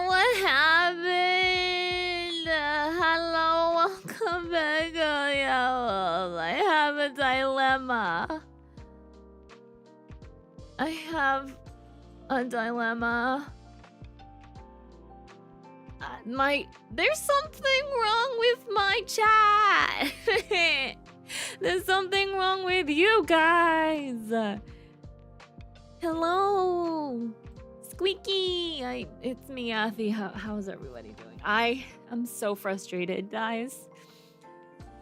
What happened? Hello, welcome back. Oh, yeah, I have a dilemma. I have a dilemma. There's something wrong with my chat. There's something wrong with you guys. Hello, Squeaky. It's me, Athy. How's everybody doing? I am so frustrated, guys.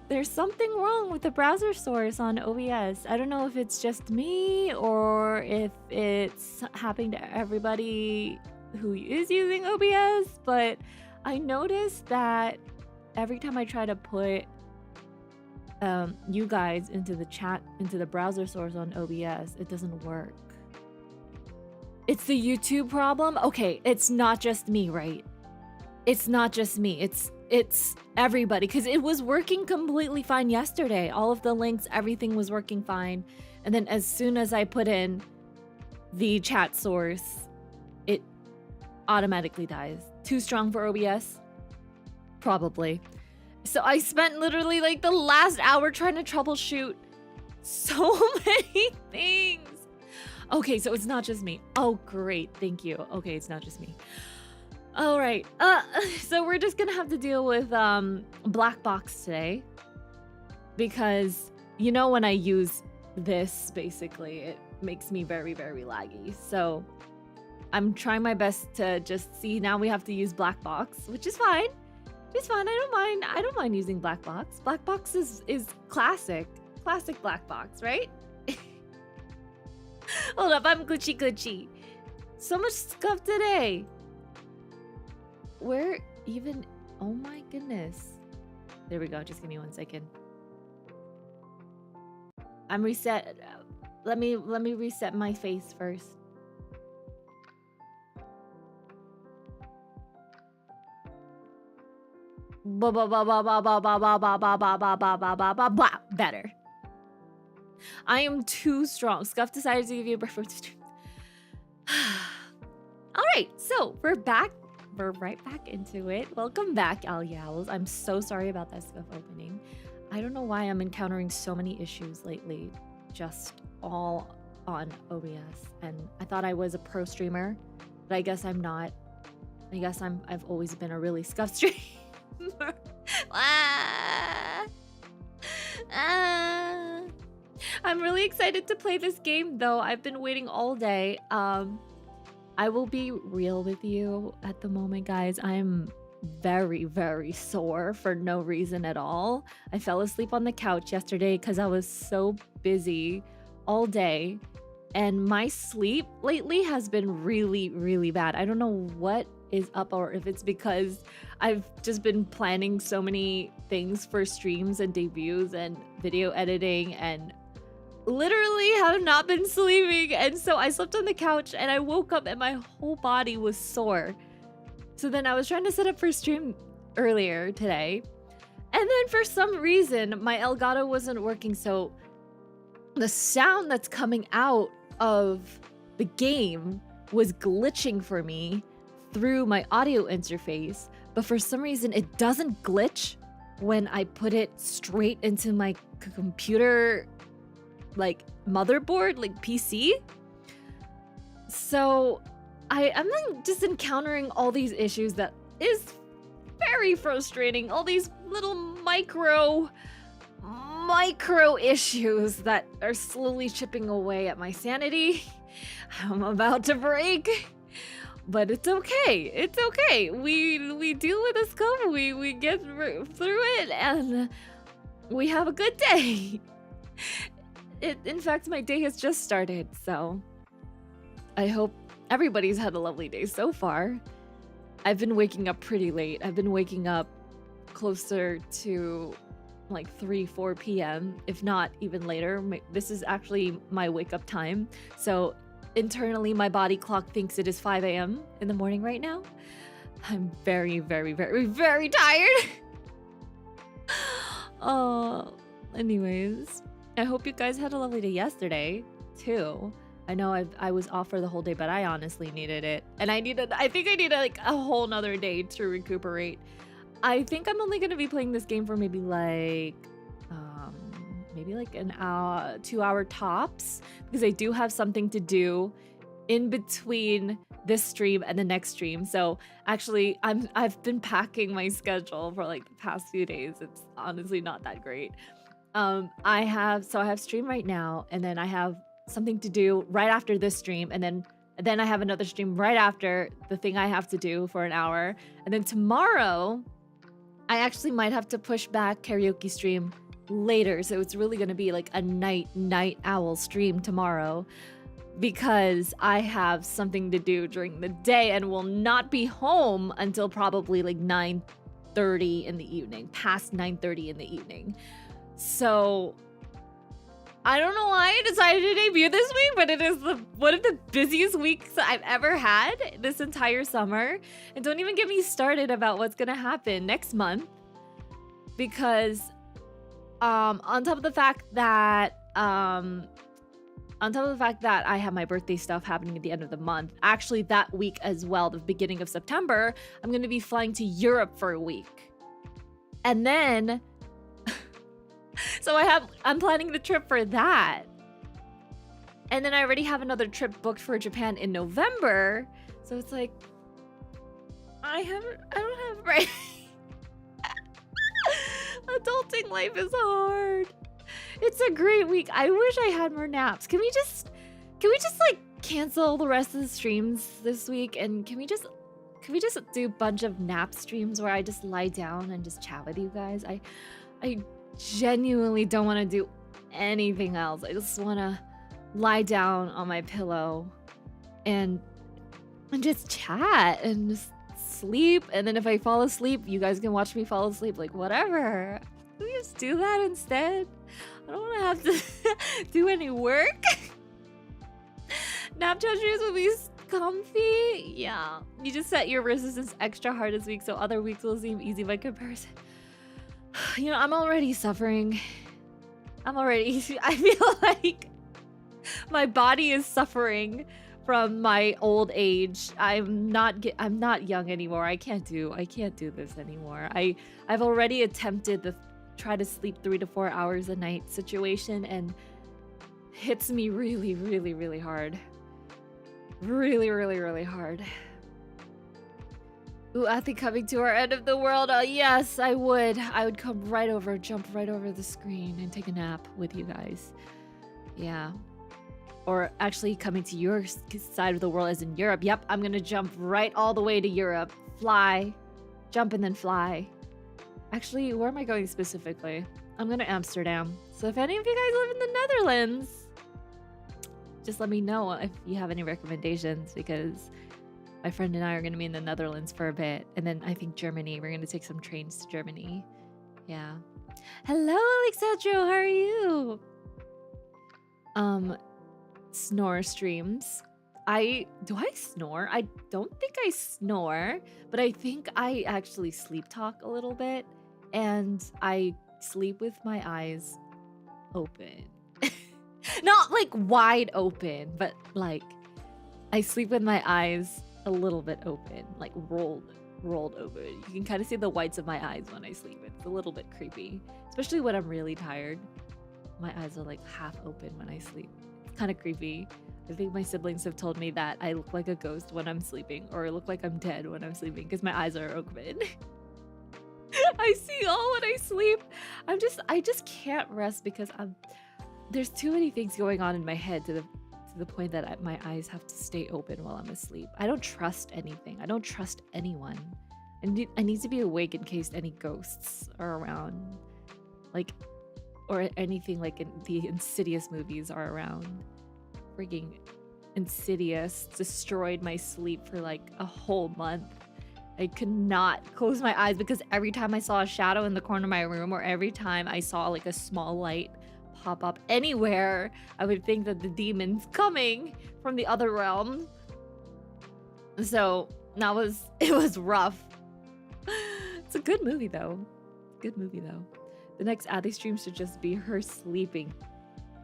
There's something wrong with the browser source on OBS. I don't know if it's just me or if it's happening to everybody who is using OBS, but I noticed that every time I try to put you guys into the chat, into the browser source on OBS, it doesn't work. It's the YouTube problem? Okay, it's not just me, right? It's not just me. It's everybody, because it was working completely fine yesterday. All of the links, everything was working fine. And then as soon as I put in the chat source, it automatically dies. Too strong for OBS? Probably. So I spent literally like the last hour trying to troubleshoot so many things. Okay, so it's not just me. Oh, great. Thank you. Okay, it's not just me. All right. So we're just gonna have to deal with black box today, because you know when I use this, basically it makes me very, very laggy. So I'm trying my best to just see. Now we have to use black box, which is fine. It's fine. I don't mind using black box. Black box is classic black box, right? Hold up, I'm Gucci. So much stuff today. Where even? Oh my goodness. There we go. Just give me 1 second. I'm reset. Let me reset my face first. Better. I am too strong. Scuff decided to give you a preference stream. All right, so we're back. We're right back into it. Welcome back, Al Yowls. I'm so sorry about that Scuff opening. I don't know why I'm encountering so many issues lately, just all on OBS. And I thought I was a pro streamer, but I guess I'm not. I guess I've always been a really Scuff streamer. I'm really excited to play this game, though. I've been waiting all day. I will be real with you at the moment, guys. I'm very, very sore for no reason at all. I fell asleep on the couch yesterday because I was so busy all day. And my sleep lately has been really, really bad. I don't know what is up, or if it's because I've just been planning so many things for streams and debuts and video editing, and literally have not been sleeping. And so I slept on the couch and I woke up and my whole body was sore. So then I was trying to set up for stream earlier today, and then for some reason my Elgato wasn't working, so the sound that's coming out of the game was glitching for me through my audio interface. But for some reason it doesn't glitch when I put it straight into my computer, like motherboard, like PC. So I'm like just encountering all these issues that is very frustrating. All these little micro issues that are slowly chipping away at my sanity. I'm about to break, but it's okay. It's okay. We deal with this stuff. We get through it, and we have a good day. In fact, my day has just started, so I hope everybody's had a lovely day so far. I've been waking up pretty late. I've been waking up closer to like 3-4 p.m., if not even later. This is actually my wake up time. So internally, my body clock thinks it is 5 a.m. in the morning right now. I'm very, very, very, very tired. Anyways, I hope you guys had a lovely day yesterday, too. I know I was off for the whole day, but I honestly needed it. And I think I needed like a whole nother day to recuperate. I think I'm only going to be playing this game for maybe like an hour, 2 hour tops, because I do have something to do in between this stream and the next stream. So actually I've been packing my schedule for like the past few days. It's honestly not that great. I have stream right now, and then I have something to do right after this stream, and then I have another stream right after the thing I have to do for an hour. And then tomorrow I actually might have to push back karaoke stream later, so it's really gonna be like a night owl stream tomorrow, because I have something to do during the day and will not be home until probably like 9:30 in the evening, past 9:30 in the evening. So I don't know why I decided to debut this week, but it is one of the busiest weeks I've ever had this entire summer. And don't even get me started about what's gonna happen next month, because on top of the fact that I have my birthday stuff happening at the end of the month, actually that week as well, the beginning of September, I'm gonna be flying to Europe for a week. And then so I'm planning the trip for that. And then I already have another trip booked for Japan in November. So it's like I don't have right. Adulting life is hard. It's a great week. I wish I had more naps. Can we just like cancel the rest of the streams this week, and can we just do a bunch of nap streams where I just lie down and just chat with you guys? I genuinely don't want to do anything else. I just want to lie down on my pillow and just chat and just sleep. And then if I fall asleep, you guys can watch me fall asleep, like whatever. Can we just do that instead? I don't want to have to do any work. Nap treasures will be comfy. Yeah, you just set your resistance extra hard this week so other weeks will seem easy by comparison. You know, I'm already suffering. I feel like my body is suffering from my old age. I'm not young anymore. I can't do this anymore. I've already attempted the try to sleep 3 to 4 hours a night situation, and hits me really, really, really hard. Really, really, really hard. Ooh, Athy coming to our end of the world. Oh, yes, I would. I would come right over, jump right over the screen and take a nap with you guys. Yeah. Or actually coming to your side of the world, as in Europe. Yep, I'm gonna jump right all the way to Europe. Fly. Jump and then fly. Actually, where am I going specifically? I'm going to Amsterdam. So if any of you guys live in the Netherlands, just let me know if you have any recommendations, because my friend and I are going to be in the Netherlands for a bit. And then I think Germany. We're going to take some trains to Germany. Yeah. Hello, Alexandro. How are you? Snore streams. Do I snore? I don't think I snore, but I think I actually sleep talk a little bit, and I sleep with my eyes open. Not like wide open, but like I sleep with my eyes a little bit open, like rolled open. You can kind of see the whites of my eyes when I sleep. It's a little bit creepy, especially when I'm really tired. My eyes are like half open when I sleep. It's kind of creepy. I think my siblings have told me that I look like a ghost when I'm sleeping, or I look like I'm dead when I'm sleeping, because my eyes are open. I see all when I sleep. I just can't rest because there's too many things going on in my head to the point that my eyes have to stay open while I'm asleep. I don't trust anything. I don't trust anyone. I need to be awake in case any ghosts are around, like, or anything like in the Insidious movies are around. Freaking Insidious destroyed my sleep for like a whole month. I could not close my eyes because every time I saw a shadow in the corner of my room, or every time I saw like a small light pop up anywhere, I would think that the demon's coming from the other realm. So it was rough. It's a good movie though. The next Athy stream should just be her sleeping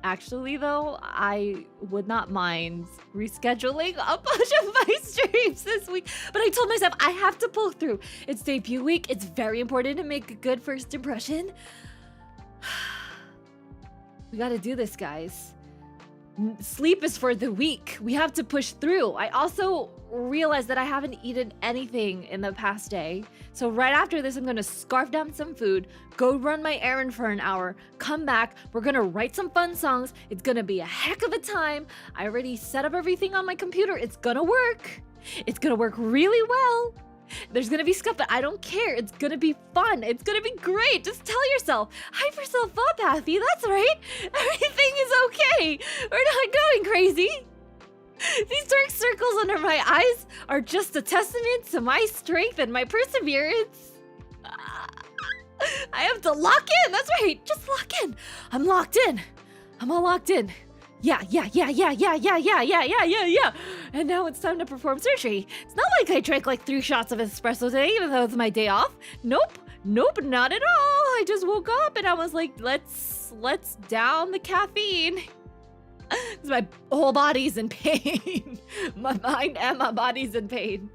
Actually, though, I would not mind rescheduling a bunch of my streams this week. But I told myself I have to pull through. It's debut week. It's very important to make a good first impression. We gotta do this, guys. Sleep is for the weak. We have to push through. I also realized that I haven't eaten anything in the past day. So right after this, I'm gonna scarf down some food, go run my errand for an hour, come back. We're gonna write some fun songs. It's gonna be a heck of a time. I already set up everything on my computer. It's gonna work. It's gonna work really well. There's gonna be stuff, but I don't care. It's gonna be fun. It's gonna be great. Just tell yourself, hype yourself up, Athy. That's right. Everything is okay. We're not going crazy. These dark circles under my eyes are just a testament to my strength and my perseverance. I have to lock in. That's right. Just lock in. I'm locked in. I'm all locked in. Yeah. And now it's time to perform surgery. It's not like I drank like 3 shots of espresso today, even though it's my day off. Nope, not at all. I just woke up and I was like, let's down the caffeine. My whole body's in pain. My mind and my body's in pain.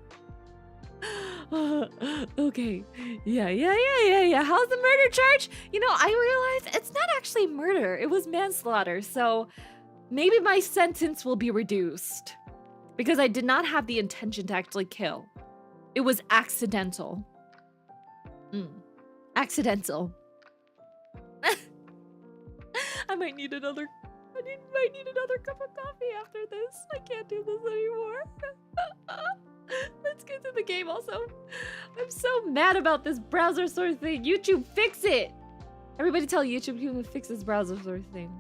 Okay. Yeah. How's the murder charge? You know, I realized it's not actually murder. It was manslaughter. So maybe my sentence will be reduced because I did not have the intention to actually kill. It was accidental. Accidental. I might need another cup of coffee after this. I can't do this anymore. Let's get to the game also. I'm so mad about this browser source thing. YouTube, fix it. Everybody tell YouTube to fix this browser source thing.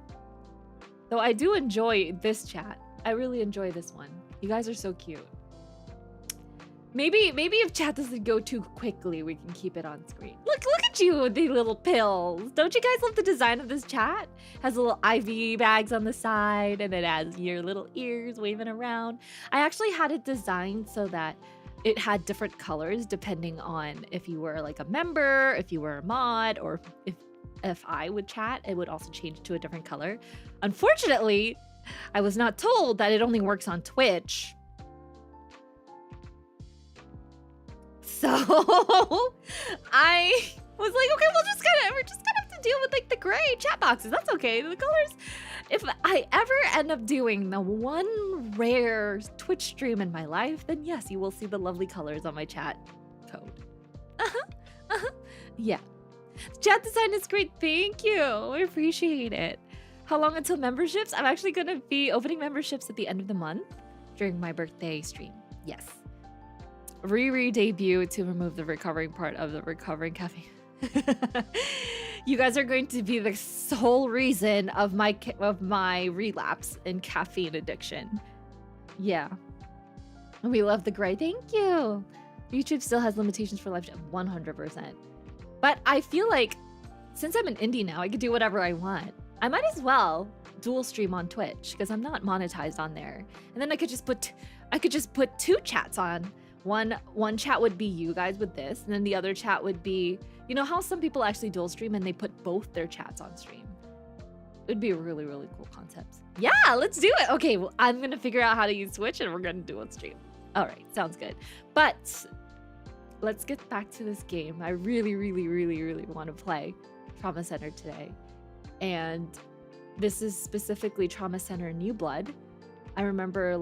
Though I do enjoy this chat. I really enjoy this one. You guys are so cute. Maybe if chat doesn't go too quickly, we can keep it on screen. Look at you with the little pills. Don't you guys love the design of this chat? Has little IV bags on the side, and it has your little ears waving around. I actually had it designed so that it had different colors depending on if you were like a member, if you were a mod, or if I would chat, it would also change to a different color. Unfortunately, I was not told that it only works on Twitch. So I was like, okay, we're just gonna have to deal with like the gray chat boxes. That's okay. The colors. If I ever end up doing the one rare Twitch stream in my life, then yes, you will see the lovely colors on my chat code. Yeah. Chat design is great. Thank you. I appreciate it. How long until memberships? I'm actually gonna be opening memberships at the end of the month during my birthday stream. Yes. Riri debut to remove the recovering part of the recovering caffeine. You guys are going to be the sole reason of my relapse in caffeine addiction. Yeah. We love the gray. Thank you. YouTube still has limitations for live chat. 100%. But I feel like since I'm an indie now, I could do whatever I want. I might as well dual stream on Twitch because I'm not monetized on there. And then I could just put 2 chats on. One chat would be you guys with this, and then the other chat would be, you know how some people actually dual stream and they put both their chats on stream? It would be a really, really cool concept. Yeah, let's do it. Okay, well, I'm gonna figure out how to use Twitch and we're gonna do it on stream. All right, sounds good. But let's get back to this game. I really, really, really, really want to play Trauma Center today. And this is specifically Trauma Center New Blood. I remember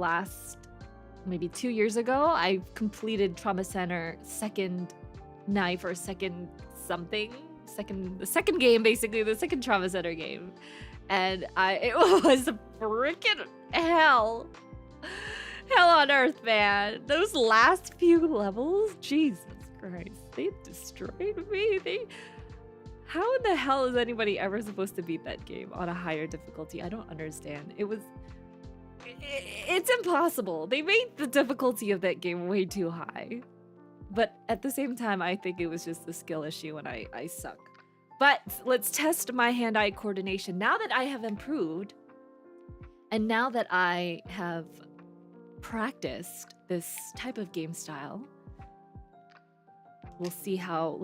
maybe 2 years ago, I completed Trauma Center second knife or second something. The second game, basically, the second Trauma Center game. And it was freaking hell. Hell on earth, man. Those last few levels, Jesus Christ, they destroyed me. How in the hell is anybody ever supposed to beat that game on a higher difficulty? I don't understand. It's impossible. They made the difficulty of that game way too high. But at the same time, I think it was just a skill issue and I suck. But let's test my hand-eye coordination. Now that I have improved, and now that I have practiced this type of game style, let's see how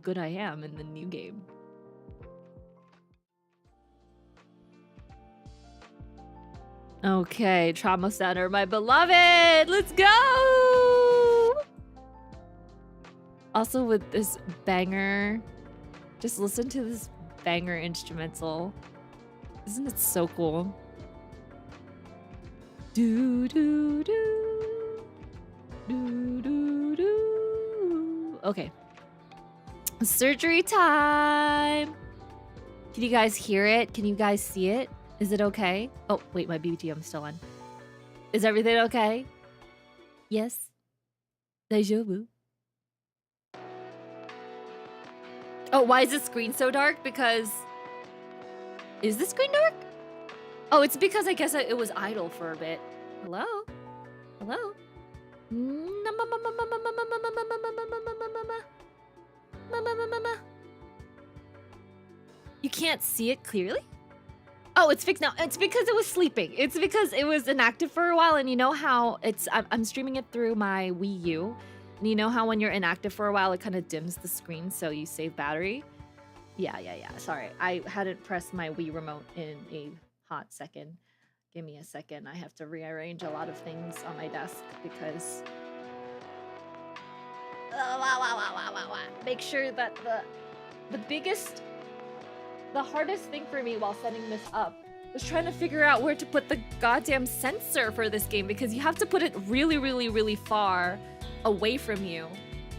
good I am in the new game. Okay, trauma center, my beloved. Let's go. Also with this banger, just listen to this banger instrumental. Isn't it so cool? Do do do do do do. Okay. Surgery time. Can you guys hear it? Can you guys see it? Is it okay? Oh, wait, my BBTM is still on. Is everything okay? Yes. Deja vu. Oh, why is the screen so dark? Because... Is the screen dark? Oh, it's because I guess it was idle for a bit. Hello? Hello? You can't see it clearly? Oh, it's fixed now. It's because it was sleeping. It's because it was inactive for a while, and you know how I'm streaming it through my Wii U, and you know how when you're inactive for a while, it kind of dims the screen so you save battery? Yeah. Sorry, I hadn't pressed my Wii remote in a hot second. Give me a second. I have to rearrange a lot of things on my desk because... Make sure that the hardest thing for me while setting this up was trying to figure out where to put the goddamn sensor for this game, because you have to put it really far away from you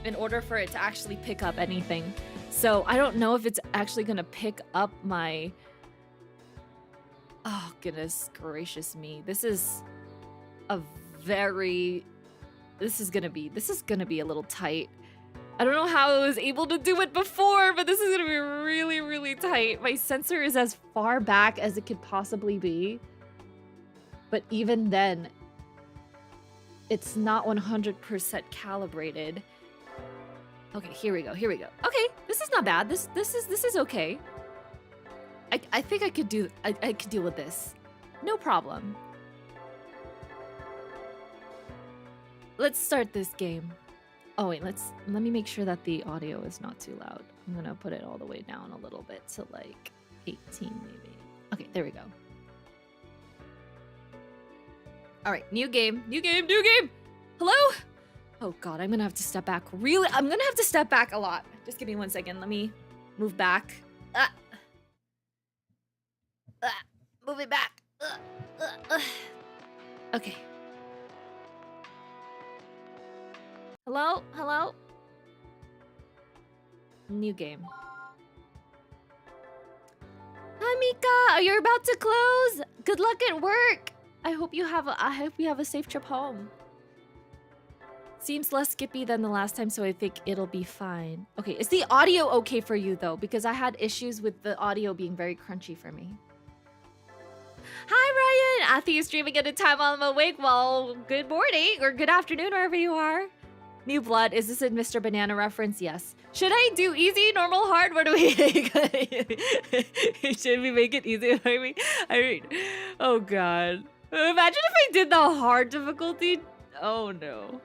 in order for it to actually pick up anything. So I don't know if it's actually gonna pick up my... Oh, goodness gracious me. This is a very... This is gonna be a little tight. I don't know how I was able to do it before, but this is gonna be really tight. My sensor is as far back as it could possibly be. But even then, it's not 100% calibrated. Okay, here we go. Okay, this is not bad. This is okay. I think I could deal with this. No problem. Let's start this game. Oh wait, let me make sure that the audio is not too loud. I'm gonna put it all the way down a little bit to like 18 maybe. Okay, there we go. All right, new game. Hello? Oh God, I'm gonna have to step back. Really, I'm gonna have to step back a lot. Just give me 1 second. Let me move back. Move it back. Okay. Hello? New game. Hi, Mika. Are you about to close? Good luck at work. I hope you have a safe trip home. Seems less skippy than the last time, so I think it'll be fine. Okay, is the audio okay for you though? Because I had issues with the audio being very crunchy for me. Hi, Ryan. Athy is streaming at a time while I'm awake. Well, good morning or good afternoon, wherever you are. New blood. Is this a Mr. Banana reference? Yes. Should I do easy, normal, hard? What do we make? Should we make it easy? I mean, oh God. Imagine if I did the hard difficulty. Oh no.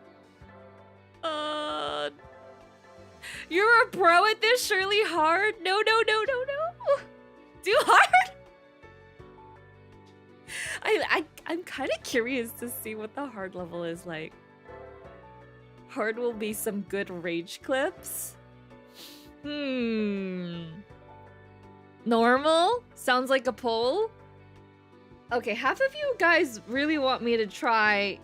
You're a pro at this, surely hard? No. Do hard? I'm kind of curious to see what the hard level is like. Hard will be some good rage clips. Normal? Sounds like a poll. Okay, half of you guys really want me to try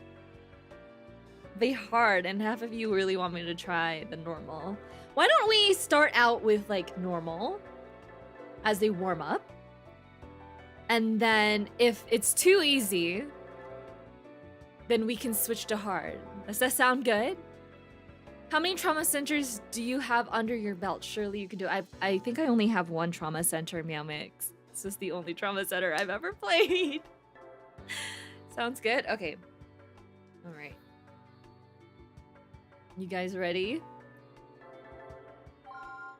the hard, and half of you really want me to try the normal. Why don't we start out with like normal as a warm-up? And then if it's too easy, then we can switch to hard. Does that sound good? How many trauma centers do you have under your belt? Surely you can do it. I think I only have one trauma center, Meow Mix. This is the only trauma center I've ever played. Sounds good? Okay. All right. You guys ready?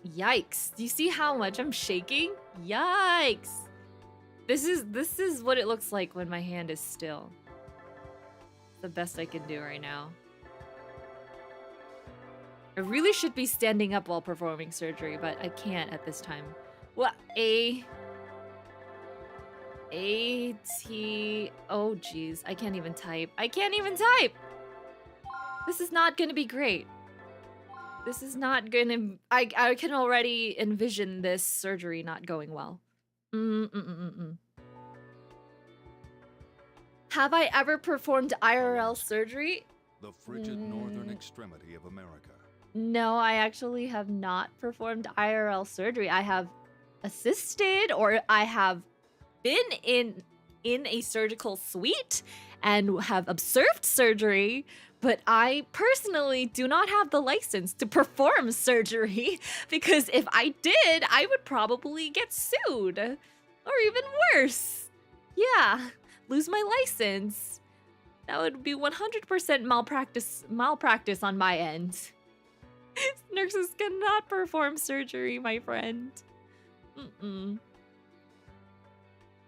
Yikes. Do you see how much I'm shaking? Yikes. This is what it looks like when my hand is still. It's the best I can do right now. I really should be standing up while performing surgery, but I can't at this time. What? Athy. Oh, geez. I can't even type. I can't even type! This is not gonna be great. This is not gonna... I can already envision this surgery not going well. Have I ever performed IRL surgery? The frigid northern extremity of America. No, I actually have not performed IRL surgery. I have assisted, or I have been in a surgical suite and have observed surgery, but I personally do not have the license to perform surgery because if I did, I would probably get sued, or even worse. Yeah, lose my license. That would be 100% malpractice on my end. Nurses cannot perform surgery, my friend.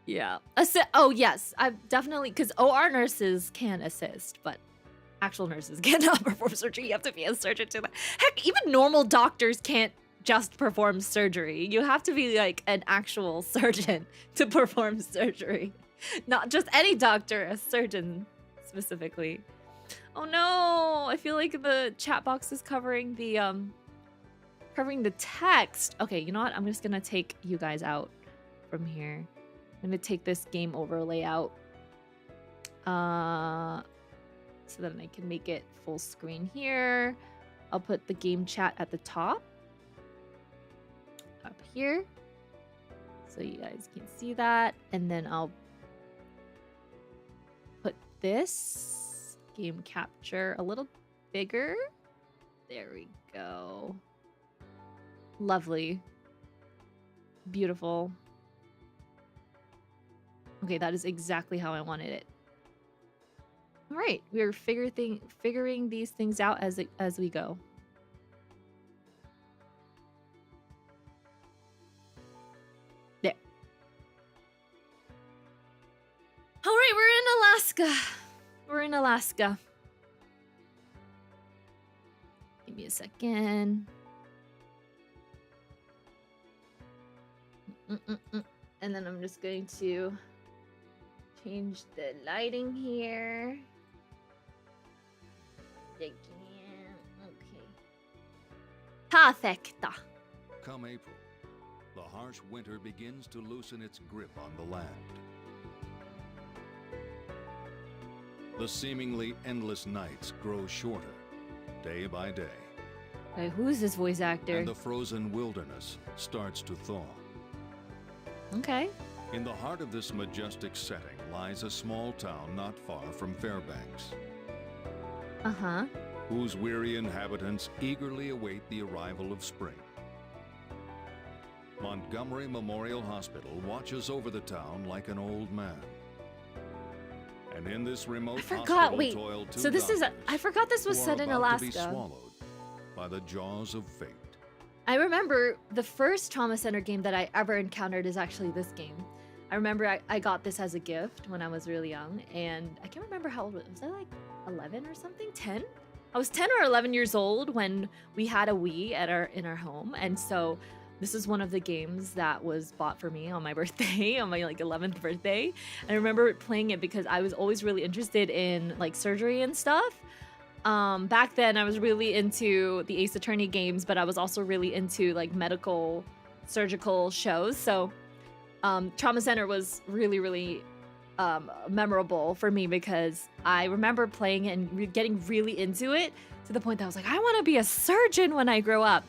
Yeah. Oh, yes. I've definitely... Because OR nurses can assist, but actual nurses cannot perform surgery. You have to be a surgeon to that. Heck, even normal doctors can't just perform surgery. You have to be, like, an actual surgeon to perform surgery. Not just any doctor, a surgeon specifically. Oh no, I feel like the chat box is covering the text. Okay, you know what? I'm just gonna take you guys out from here. I'm gonna take this game overlay out. So that I can make it full screen here. I'll put the game chat at the top. Up here. So you guys can see that. And then I'll put this game capture a little bigger. There we go. Lovely. Beautiful. Okay, that is exactly how I wanted it. All right, we're figuring these things out as we go. There. All right, we're in Alaska. We're in Alaska. Give me a second. And then I'm just going to change the lighting here. Okay. Perfecta. Come April, the harsh winter begins to loosen its grip on the land. The seemingly endless nights grow shorter, day by day. Hey, who's this voice actor? And the frozen wilderness starts to thaw. Okay. In the heart of this majestic setting lies a small town not far from Fairbanks. Uh-huh. Whose weary inhabitants eagerly await the arrival of spring. Montgomery Memorial Hospital watches over the town like an old man. And in this remote hospital toil two I forgot this was set in Alaska. To be swallowed by the jaws of fate. I remember the first trauma center game that I ever encountered is actually this game. I remember I got this as a gift when I was really young, and I can't remember how old was I, like 11 or something? 10? I was 10 or 11 years old when we had a Wii in our home, and so this is one of the games that was bought for me on my birthday, on my like 11th birthday. And I remember playing it because I was always really interested in like surgery and stuff. Back then I was really into the Ace Attorney games, but I was also really into like medical surgical shows. So Trauma Center was really memorable for me because I remember playing it and getting really into it to the point that I was like, I want to be a surgeon when I grow up.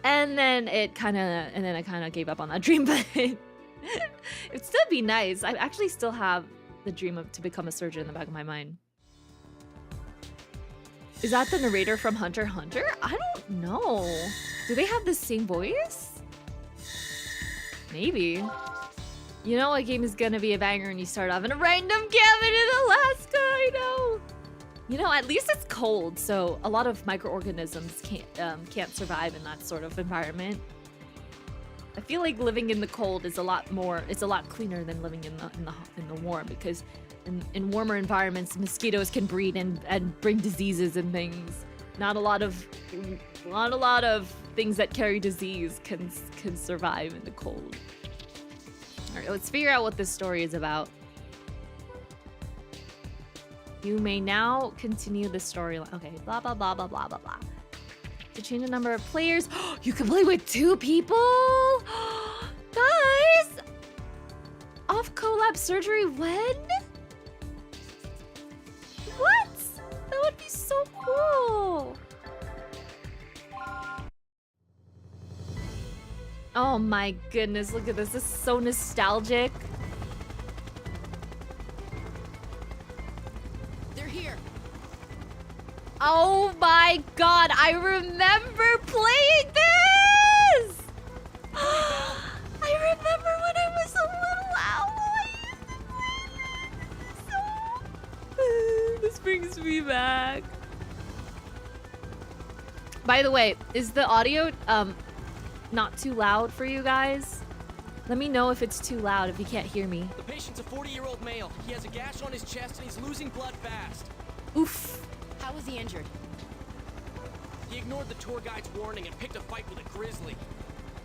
And then I kind of gave up on that dream, but it'd still be nice. I actually still have the dream to become a surgeon in the back of my mind. Is that the narrator from Hunter x Hunter? I don't know. Do they have the same voice? Maybe. You know what game is gonna be a banger when you start off in a random cabin in Alaska, I know. You know, at least it's cold, so a lot of microorganisms can't survive in that sort of environment. I feel like living in the cold is a lot cleaner than living in the warm, because in warmer environments, mosquitoes can breed and bring diseases and things. Not a lot of things that carry disease can survive in the cold. Alright, let's figure out what this story is about. You may now continue the storyline. Okay, blah, blah, blah, blah, blah, blah, blah. To change the number of players. You can play with 2 people? Guys! Off collab surgery when? What? That would be so cool. Oh my goodness, look at this. This is so nostalgic. They're here. Oh my god, I remember playing this! I remember when I was a little owl. This brings me back. By the way, is the audio not too loud for you guys? Let me know if it's too loud, if you can't hear me. The patient's a 40-year-old male. He has a gash on his chest and he's losing blood fast. Oof. How was he injured? He ignored the tour guide's warning and picked a fight with a grizzly.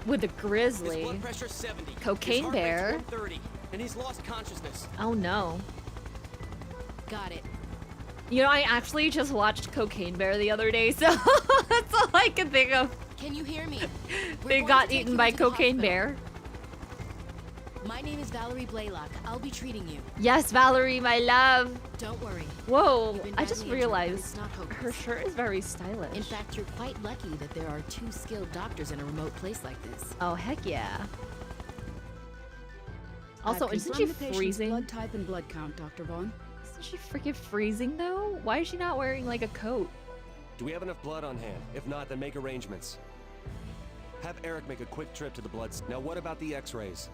With a His grizzly. blood pressure 70. Cocaine His heart rate's bear. 130, and he's lost consciousness. Oh no. Got it. You know, I actually just watched Cocaine Bear the other day, so that's all I can think of. Can you hear me? They got eaten by Cocaine Bear. My name is Valerie Blaylock. I'll be treating you. Yes, Valerie, my love. Don't worry. Whoa, You've been I just badly injured, but realized it's not hopeless. her shirt is very stylish. In fact, you're quite lucky that there are 2 skilled doctors in a remote place like this. Oh, heck yeah. Also, I've isn't she confirmed the patient's freezing? blood type and blood count, Dr. Vaughn. Isn't she freaking freezing though? Why is she not wearing like a coat? Do we have enough blood on hand? If not, then make arrangements. Have Eric make a quick trip to the blood. Now, what about the X-rays?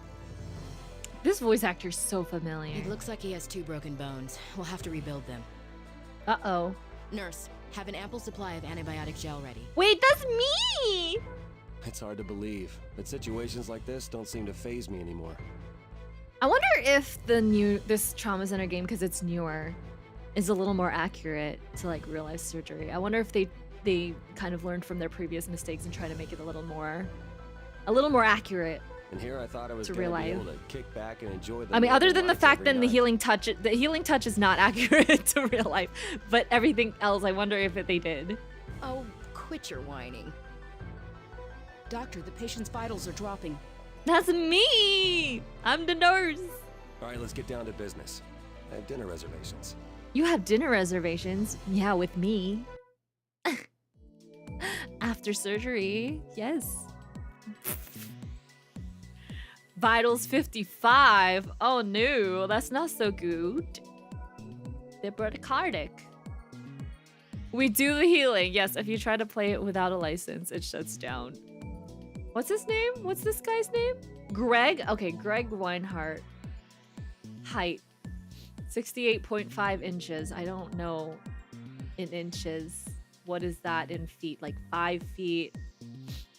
This voice actor's so familiar. It looks like he has 2 broken bones. We'll have to rebuild them. Uh-oh. Nurse, have an ample supply of antibiotic gel ready. Wait, that's me! It's hard to believe, but situations like this don't seem to faze me anymore. I wonder if this Trauma Center game, because it's newer, is a little more accurate to like real life surgery. I wonder if they kind of learned from their previous mistakes and try to make it a little more accurate. And here I thought I was To gonna real be life. able to kick back and enjoy the I mean, other northern than the lights fact every that the night. healing touch is not accurate to real life, but everything else, I wonder if they did. Oh, quit your whining. Doctor, the patient's vitals are dropping. That's me! I'm the nurse. All right, let's get down to business. I have dinner reservations. You have dinner reservations? Yeah, with me. After surgery, yes. Vitals 55. Oh no, that's not so good. They're bradycardic. We do the healing. Yes, if you try to play it without a license, it shuts down. What's his name? What's this guy's name? Greg? Okay, Greg Weinhardt. Height. 68.5 inches. I don't know in inches. What is that in feet? Like 5 feet.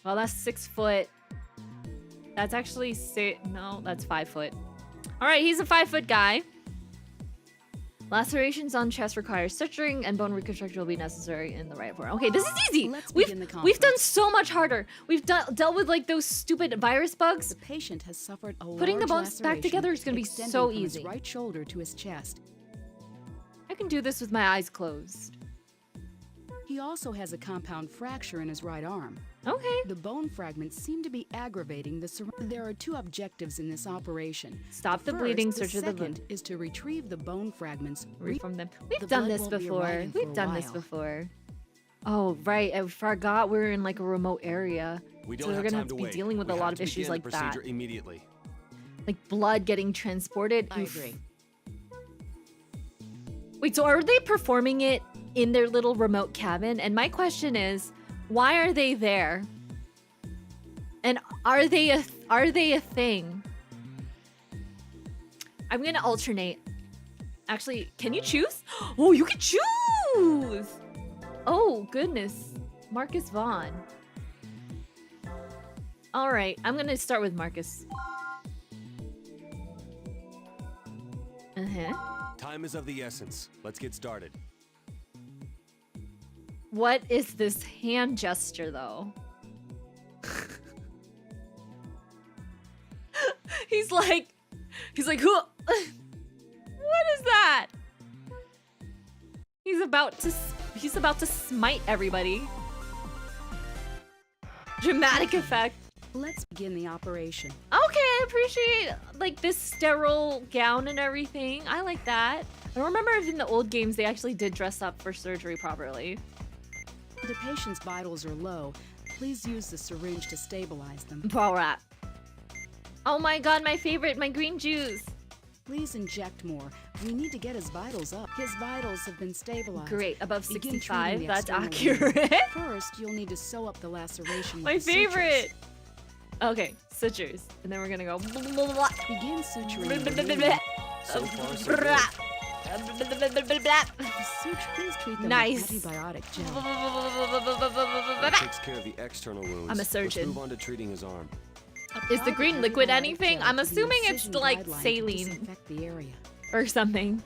Well, that's 6 foot. That's actually no, that's 5 foot. All right, he's a 5 foot guy. Lacerations on chest require suturing and bone reconstruction will be necessary in the right form. Okay, this is easy. Let's We've begin the done conference. so much harder. We've dealt with like those stupid virus bugs. The patient has suffered a Putting the large bones back laceration together is gonna be extending so from easy. His right shoulder to his chest. I can do this with my eyes closed. He also has a compound fracture in his right arm. Okay. The bone fragments seem to be aggravating the There are 2 objectives in this operation. Stop the First, bleeding, the search of the second is to retrieve the bone fragments. from them. We've The done blood this won't be before. arriving for We've a done this while. before. Oh, right. I forgot we're in like a remote area. We So don't we're have gonna time have to to be wait. dealing with We a lot have of to issues begin like the that. procedure immediately. Like blood getting transported. I Oof. agree. Wait, so are they performing it in their little remote cabin? And my question is, why are they there? And are they a thing? I'm gonna alternate. Actually, can you choose? Oh, you can choose! Oh, goodness. Marcus Vaughn. All right, I'm gonna start with Marcus. Uh-huh. Time is of the essence. Let's get started. What is this hand gesture, though? He's like, He's like, huh. What is that? He's about to smite everybody. Dramatic effect. Let's begin the operation. Okay, I appreciate like this sterile gown and everything. I like that. I remember if in the old games they actually did dress up for surgery properly. If the patient's vitals are low, please use the syringe to stabilize them. Ball wrap. Oh my god, my favorite, my green juice. Please inject more. We need to get his vitals up. His vitals have been stabilized. Great, above Begin 65, treating the that's external wound. accurate. First, you'll need to sew up the laceration with My the sutures. favorite. Okay, sutures. And then we're gonna go. Begin suturing the wound. So far, so good. The suture, please treat them Nice. with antibiotic gel. That takes care of the external wounds. I'm a surgeon. Let's move on to treating his arm. Is the green liquid anything? I'm assuming it's like Guideline to saline disinfect the area. or something.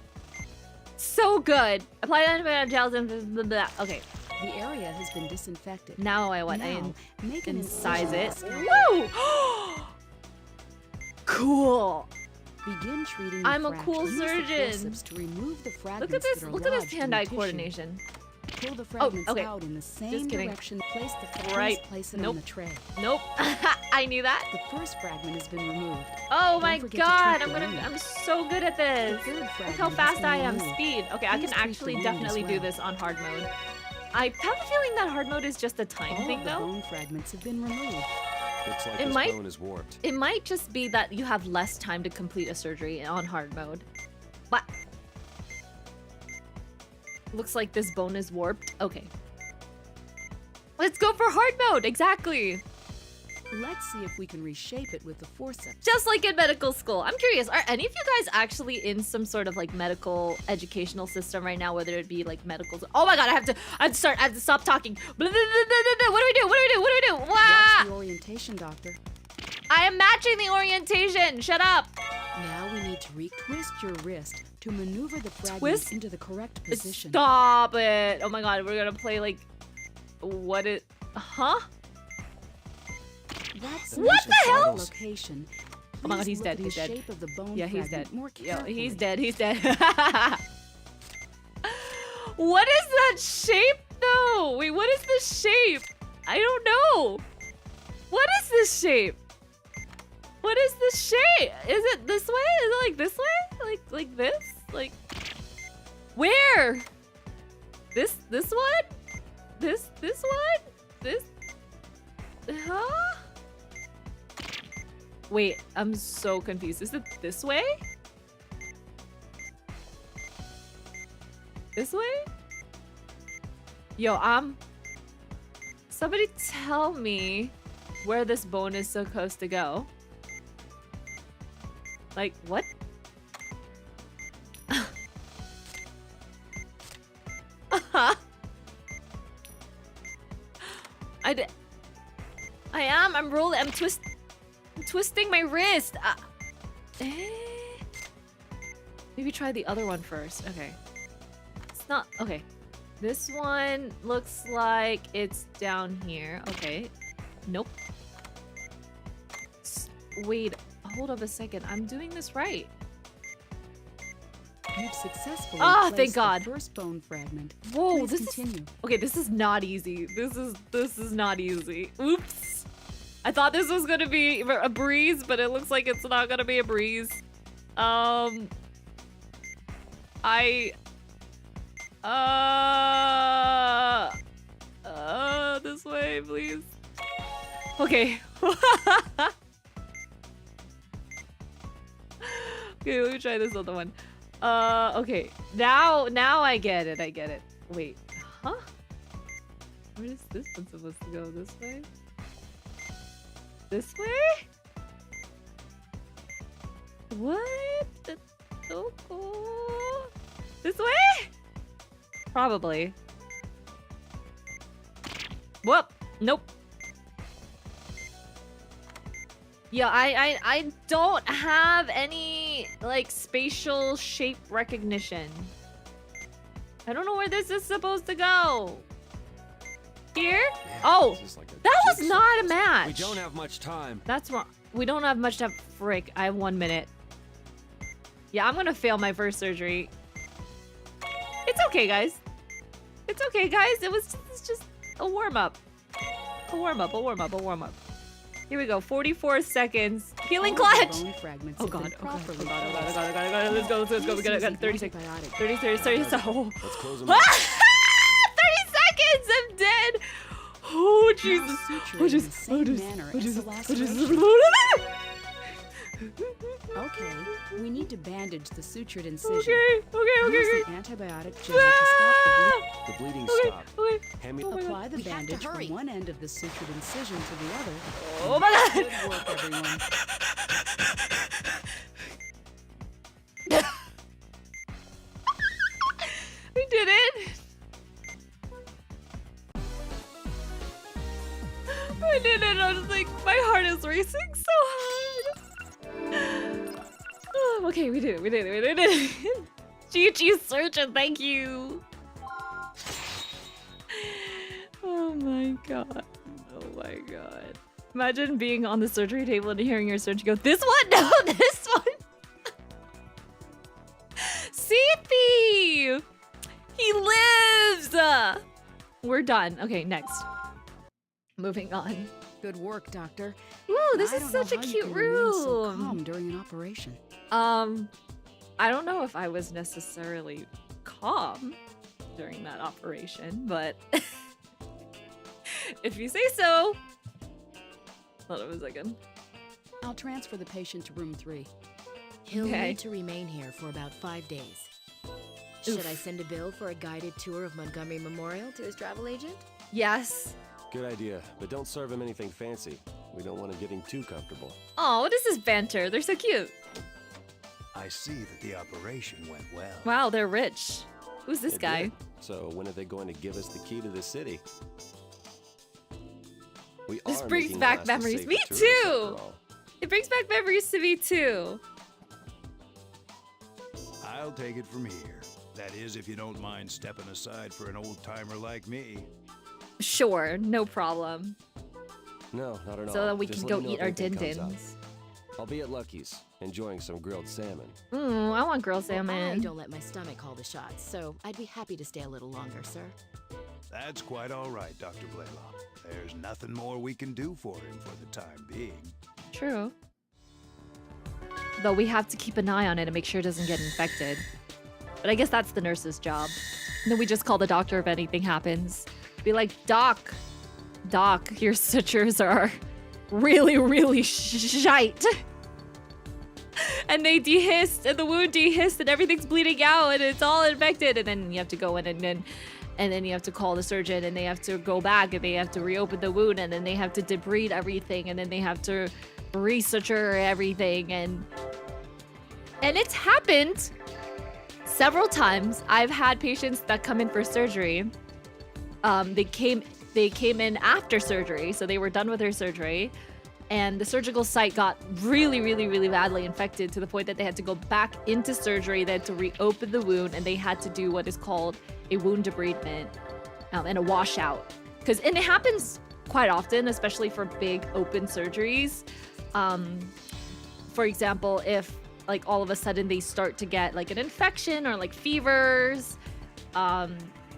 So good. Apply antibiotic gels and blah, blah, blah. Okay, The area has been disinfected. now I what? Now, make an incise incision it. with the scalpel. Woo! Cool. Begin treating the I'm a fracture. cool Use the surgeon. forceps to remove the fragments Look at this. that are Look at this lodged in the hand-eye tissue. coordination. Pull the fragments okay. out in the same Just kidding. direction. Place the fragments. Right. Place it Nope. on the tray. Nope. I knew that. The first fragment has been removed. Oh Don't my forget to god, treat the wound. I'm so good at this. The third Look fragment how has fast been I am. removed. Speed. Okay, I Please can treat actually the wound as definitely do well. this on hard mode. I have a feeling that hard mode is just a time All thing of the though. bone fragments have been removed. Looks like It this might- bone is warped. It might just be that you have less time to complete a surgery on hard mode. But looks like this bone is warped. Okay. Let's go for hard mode. Exactly. Let's see if we can reshape it with the forceps. Just like in medical school. I'm curious, are any of you guys actually in some sort of like medical educational system right now, whether it be like medical? Oh my god, I have to stop talking. Blah, blah, blah, blah, blah. What do we do? What do we do? What do we do? Watch Wah! the orientation, doctor. I am matching the orientation. Shut up. Now we need to retwist your wrist to maneuver the fragments Twist? into the correct position. Stop it. Oh my god, we're gonna play like what it huh? That's What the hell? Location. Oh my god, Please he's look dead, at the he's dead. shape of the bone Yeah, he's fragment dead. More Yo, carefully. he's dead, he's dead. What is that shape though? Wait, what is this shape? I don't know. What is this shape? What is this shape? Is it this way? Is it like this way? Like this? Like where? This one? This one? This huh? Wait, I'm so confused. Is it this way? This way? Yo, somebody tell me where this bone is supposed to go. Like, what? I'm rolling, I'm twisting my wrist. Maybe try the other one first. Okay. It's not, okay. This one looks like it's down here. Okay. Nope. Wait, hold up a second. I'm doing this right. You've successfully thank placed God. the first bone fragment. Whoa, Please this is continue. okay. This is not easy. This is not easy. Oops. I thought this was gonna be a breeze, but it looks like it's not gonna be a breeze. This way, please. Okay. Okay, let me try this other one. Okay. Now I get it. I get it. Wait. Huh? Where is this one supposed to go? This way? This way? What? That's so cool. This way? Probably. Whoop. Nope. Yeah, I don't have any, like, spatial shape recognition. I don't know where this is supposed to go. Here? Man, Oh, this is like a that was jigsaw not a puzzle. match. We don't have much time. That's wrong. We don't have much time. Frick, I have 1 minute. Yeah, I'm gonna fail my first surgery. It's okay, guys. It's okay, guys. It's just a warm-up. A warm-up, a warm-up, a warm-up. Here we go, 44 seconds. Healing clutch! Oh god, oh god, oh god, oh god, oh god, oh god, oh god. Let's go. We got 30 seconds. 30 seconds. Oh. Let's close them 30 up. seconds! I'm dead! Oh, Jesus. Oh, Jesus. Oh, Jesus. Oh, Jesus. Okay, we need to bandage the sutured incision. Okay. Use the antibiotic gel to stop The bleeding Okay. stopped. Okay. Hand me. Apply the We have to bandage hurry. from one end of the sutured incision to the other. Oh my god! Good work, everyone. We did it! I did it! I was like, my heart is racing so hard! Oh, okay, we did it. GG surgeon, thank you! Oh my god. Oh my god. Imagine being on the surgery table and hearing your surgeon go, this one? No, this one! Athy! He lives! We're done. Okay, next. Moving on. Good work, doctor. Ooh, this I is don't know such a how you cute can remain so room. calm during an operation. I don't know if I was necessarily calm during that operation, but if you say so. Hold on a second. I'll transfer the patient to room 3. He'll Okay. need to remain here for about 5 days. Should Oof. I send a bill for a guided tour of Montgomery Memorial to his travel agent? Yes. Good idea, but don't serve him anything fancy. We don't want him getting too comfortable. Oh, what is this banter? They're so cute. I see that the operation went well. Wow, they're rich. Who's this It guy? did. So when are they going to give us the key to the city? We This are brings making back Alaska memories. safe Me for tourists, too. after all. It brings back memories to me too. I'll take it from here. That is, if you don't mind stepping aside for an old-timer like me. Sure, no problem. No, not at all. So that we Just can let go me know eat if our anything din comes up. dins. I'll be at Lucky's, enjoying some grilled salmon. I want grilled Well, I salmon. don't let my stomach call the shots, so I'd be happy to stay a little longer, sir. That's quite all right, Dr. Blaylock. There's nothing more we can do for him for the time being. True. Though we have to keep an eye on it and make sure it doesn't get infected. But I guess that's the nurse's job. And then we just call the doctor if anything happens. Be like, Doc, your sutures are really, really shite. And they dehisced, and the wound dehisced, and everything's bleeding out, and it's all infected. And then you have to go in, and then you have to call the surgeon, and they have to go back, and they have to reopen the wound, and then they have to debride everything, and then they have to resuture everything, and it's happened several times. I've had patients that come in for surgery. They came in after surgery, so they were done with their surgery, and the surgical site got really, really, really badly infected to the point that they had to go back into surgery, they had to reopen the wound, and they had to do what is called a wound debridement and a washout. And it happens quite often, especially for big open surgeries. For example, if like all of a sudden they start to get like an infection or like fevers,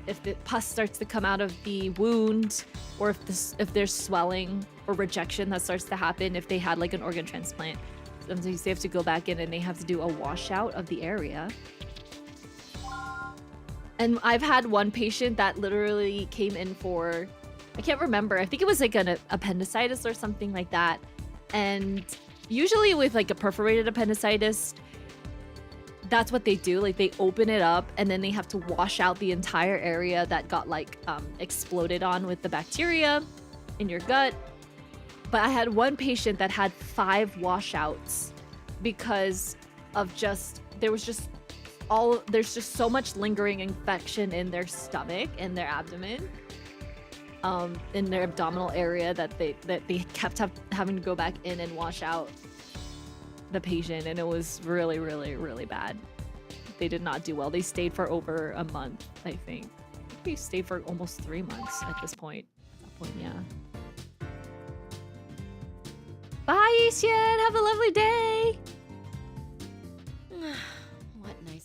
if the pus starts to come out of the wound, or if there's swelling or rejection that starts to happen if they had like an organ transplant. Sometimes they have to go back in and they have to do a washout of the area. And I've had one patient that literally came in for, I can't remember, I think it was like an appendicitis or something like that. And usually with like a perforated appendicitis, that's what they do. Like they open it up and then they have to wash out the entire area that got like exploded on with the bacteria in your gut. But I had one patient that had 5 washouts because of there's just so much lingering infection in their stomach and their abdomen, in their abdominal area that they kept having to go back in and wash out the patient, and it was really, really, really bad. They did not do well. They stayed for over a month, I think. They stayed for almost 3 months at this point. Yeah. Bye, Ishian. Have a lovely day.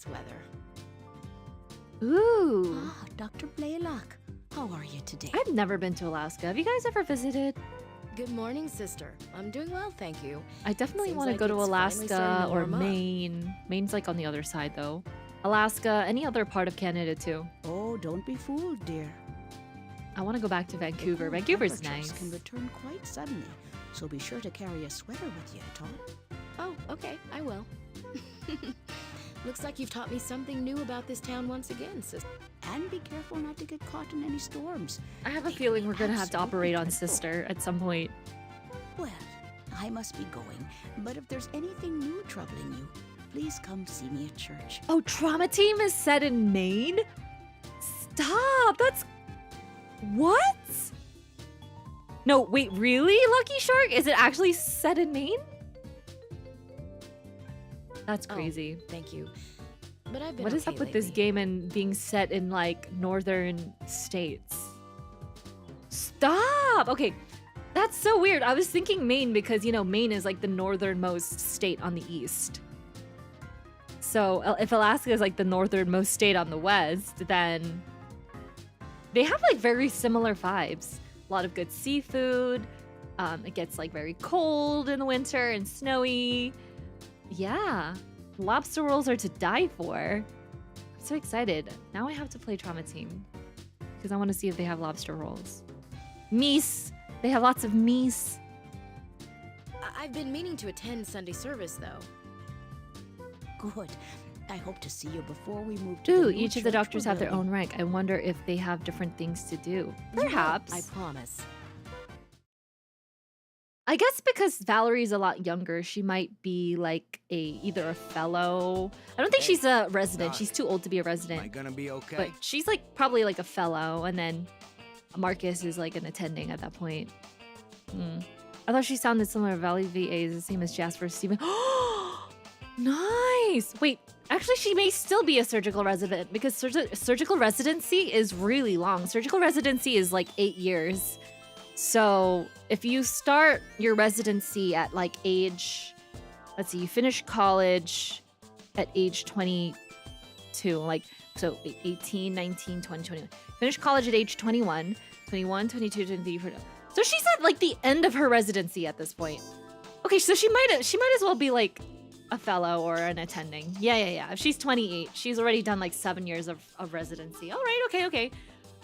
nice weather. Ooh. Ah, Dr. Blaylock. How are you today? I've never been to Alaska. Have you guys ever visited? Good morning, sister. I'm doing well, thank you. I definitely Seems want to like go to it's finally Alaska starting to or warm up. Maine. Maine's like on the other side though. Alaska, any other part of Canada too. Oh, don't be fooled, dear. I want to go back to Vancouver. Cold Vancouver's temperatures nice. can return quite suddenly, so be sure to carry a sweater with you, Tom. Oh, okay, I will. Looks like you've taught me something new about this town once again, sister. And be careful not to get caught in any storms. I have a They can feeling be we're gonna have to operate on absolutely Sister at some point. Well, I must be going, but if there's anything new troubling you, please come see me at church. Oh, Trauma Team is set in Maine? Stop! That's... What? No, wait, really, Lucky Shark? Is it actually set in Maine? That's Oh, crazy. Thank you. But I've been What is okay up with this lately. game and being set in, like, northern states? Stop! Okay, that's so weird. I was thinking Maine because, you know, Maine is, like, the northernmost state on the east. So if Alaska is, like, the northernmost state on the west, then they have, like, very similar vibes. A lot of good seafood. It gets, like, very cold in the winter and snowy. Yeah. Lobster rolls are to die for. I'm so excited. Now I have to play Trauma Team. Because I want to see if they have lobster rolls. Meese! They have lots of meese. I've been meaning to attend Sunday service, though. Good. I hope to see you before we move to Ooh, the new each of the church doctors we're have their building. own rank. I wonder if they have different things to do. You will, Perhaps. I promise. I guess because Valerie's a lot younger, she might be like either a fellow. I don't think she's a resident. Doc. She's too old to be a Am I resident. gonna be okay? But she's like probably like a fellow, and then Marcus is like an attending at that point. I thought she sounded similar. Valley VA is the same as Jasper Steven. Nice. Wait, actually, she may still be a surgical resident because surgical residency is really long. Surgical residency is like 8 years. So if you start your residency at like age, let's see, you finish college at age 22, like, so 18, 19, 20, 21. Finish college at age 21, 21, 22, 23, 24. So she's at like the end of her residency at this point. Okay, so she might as well be like a fellow or an attending. Yeah. If she's 28, she's already done like 7 years of residency. All right, okay.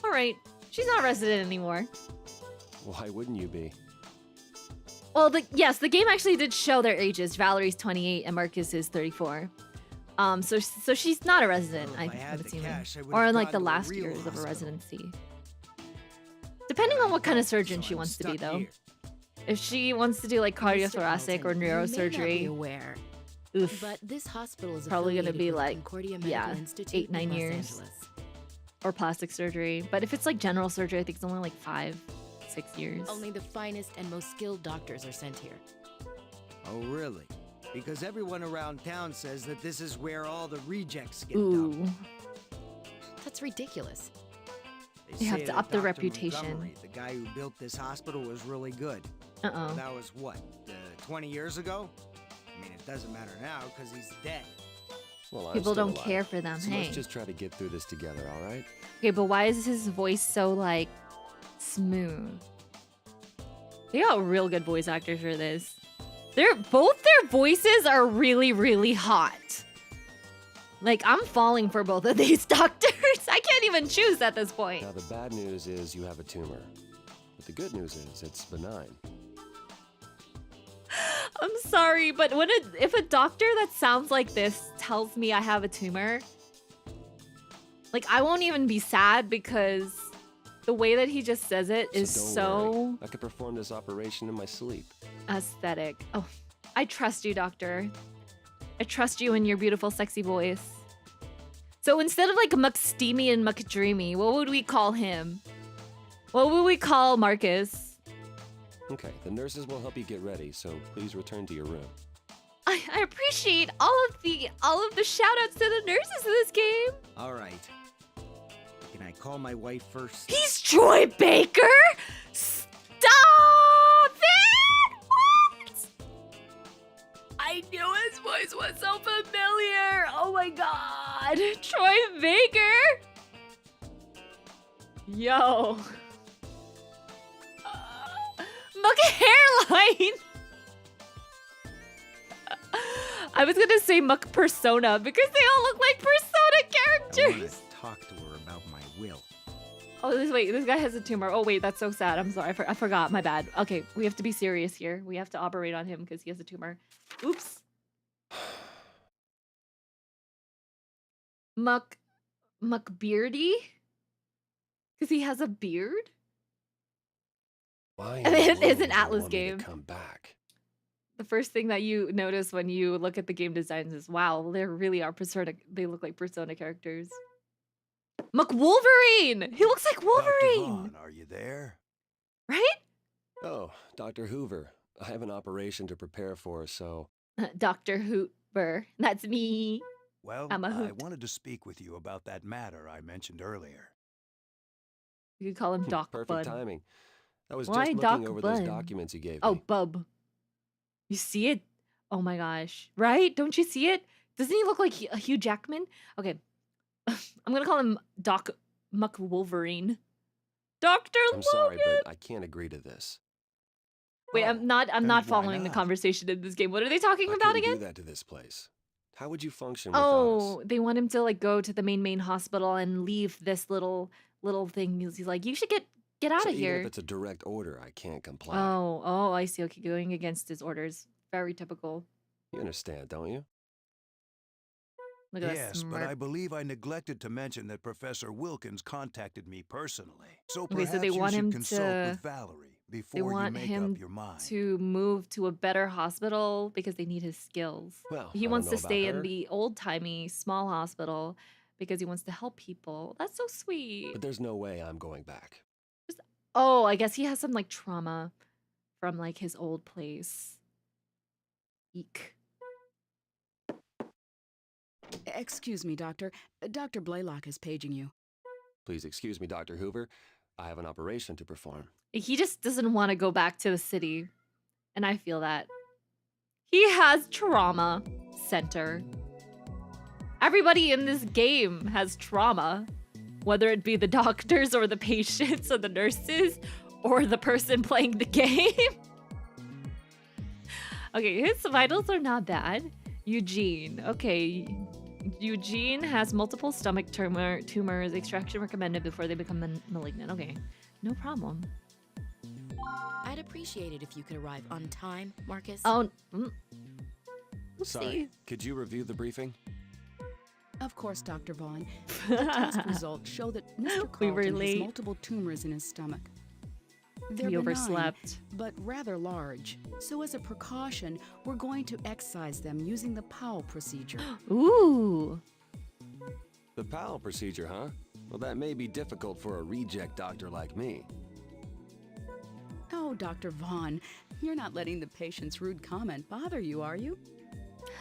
All right, she's not a resident anymore. Why wouldn't you be? Well, yes, the game actually did show their ages. Valerie's 28 and Marcus is 34. So she's not a resident, Well, if I I'm had the assuming. cash, I would've Or in like the gone to a last real years of a hospital. residency. Depending on what kind of surgeon So she I'm wants to be, stuck though. here. If she wants to do like cardiothoracic or Mr. Dalton, you may not be neurosurgery, aware, oof, but this hospital is Probably gonna affiliated be with like, Concordia Medical yeah, Institute 8, in 9 Los years. Angeles. or plastic surgery. But if it's like general surgery, I think it's only like 5, 6 years. Only the finest and most skilled doctors are sent here. Oh, really? Because everyone around town says that this is where all the rejects get Ooh. dumped. That's ridiculous. They have say to that up their Dr. reputation. Montgomery, the guy who built this hospital, was really good. Uh-oh. That was what, 20 years ago? I mean, it doesn't matter now because he's dead. Well, I'm People still don't alive. care for them, So hey. let's just try to get through this together, all right? Okay, but why is his voice so, like, smooth? They got real good voice actors for this. Both their voices are really, really hot. Like, I'm falling for both of these doctors. I can't even choose at this point. Now, the bad news is you have a tumor. But the good news is it's benign. I'm sorry, but if a doctor that sounds like this tells me I have a tumor, like, I won't even be sad because the way that he just says it is don't so worry. I could perform this operation in my sleep. aesthetic. Oh, I trust you, doctor. I trust you and your beautiful, sexy voice. So instead of like McSteamy and McDreamy, what would we call him? What would we call Marcus? Okay, the nurses will help you get ready, so please return to your room. I appreciate all of the shout outs to the nurses in this game. All right. Can I call my wife first? He's Troy Baker? Stop it! What? I knew his voice was so familiar. Oh my god. Troy Baker. Yo. Muck hairline. I was gonna say Muck persona because they all look like persona I want characters. to talk to her about my will. Oh, this guy has a tumor. Oh wait, that's so sad. I'm sorry, I forgot. My bad. Okay, we have to be serious here. We have to operate on him because he has a tumor. Oops. Muck Beardy? Because he has a beard? Why? And it is an in the world would you Atlas want me to game. Come back. The first thing that you notice when you look at the game designs is, wow, they really are persona. They look like persona characters. Muck Wolverine! He looks like Dr. Wolverine! Vaughn, are you there? Right? Oh, Dr. Hoover. I have an operation to prepare for, so... Dr. Hooper. That's me. Well, I'm a I hoot. wanted to speak with you about that matter I mentioned earlier. You could call him Doc Perfect Bud. timing. I was Why just Doc looking over Bud? those documents you gave Oh, me. Bub. You see it? Oh my gosh. Right? Don't you see it? Doesn't he look like Hugh Jackman? Okay. I'm gonna call him Doc Muck Wolverine. Dr. I'm Logan! sorry, but I can't agree to this. Wait, Oh, I'm not then why following the not? conversation in this game. What are they talking I about couldn't again? do that to this place. How would you function without Oh, us? they want him to like go to the main hospital and leave this little thing. He's like, you should get out So of even here. if it's a direct order, I can't comply. Oh, I see. Okay, going against his orders. Very typical. You understand, don't you? Look at that Yes, but smirk. I believe I neglected to mention that Professor Wilkins contacted me personally. So Okay, perhaps so they want you him should consult to- with Valerie They before you want make him up your mind. to move to a better hospital because they need his skills. Well, He I wants don't to know stay about in her, the old-timey small hospital because he wants to help people. That's so sweet. but there's no way I'm going back. Oh, I guess he has some like trauma from like his old place. Eek. Excuse me, Doctor. Dr. Blaylock is paging you. Please excuse me, Dr. Hoover. I have an operation to perform. He just doesn't want to go back to the city. And I feel that. He has trauma center. Everybody in this game has trauma. Whether it be the doctors or the patients or the nurses or the person playing the game. Okay, his vitals are not bad. Eugene. Okay. Eugene has multiple stomach tumors. Extraction recommended before they become malignant. Okay. No problem. I'd appreciate it if you could arrive on time, Marcus. Oh. Oopsie. Sorry, could you review the briefing? Of course, Dr. Vaughn. The test results show that Mr. We were Carlton has late. multiple tumors in his stomach. They're We benign, overslept. but rather large. So as a precaution, we're going to excise them using the Powell procedure. Ooh. The Powell procedure, huh? Well, that may be difficult for a reject doctor like me. Oh, Dr. Vaughn, you're not letting the patient's rude comment bother you, are you?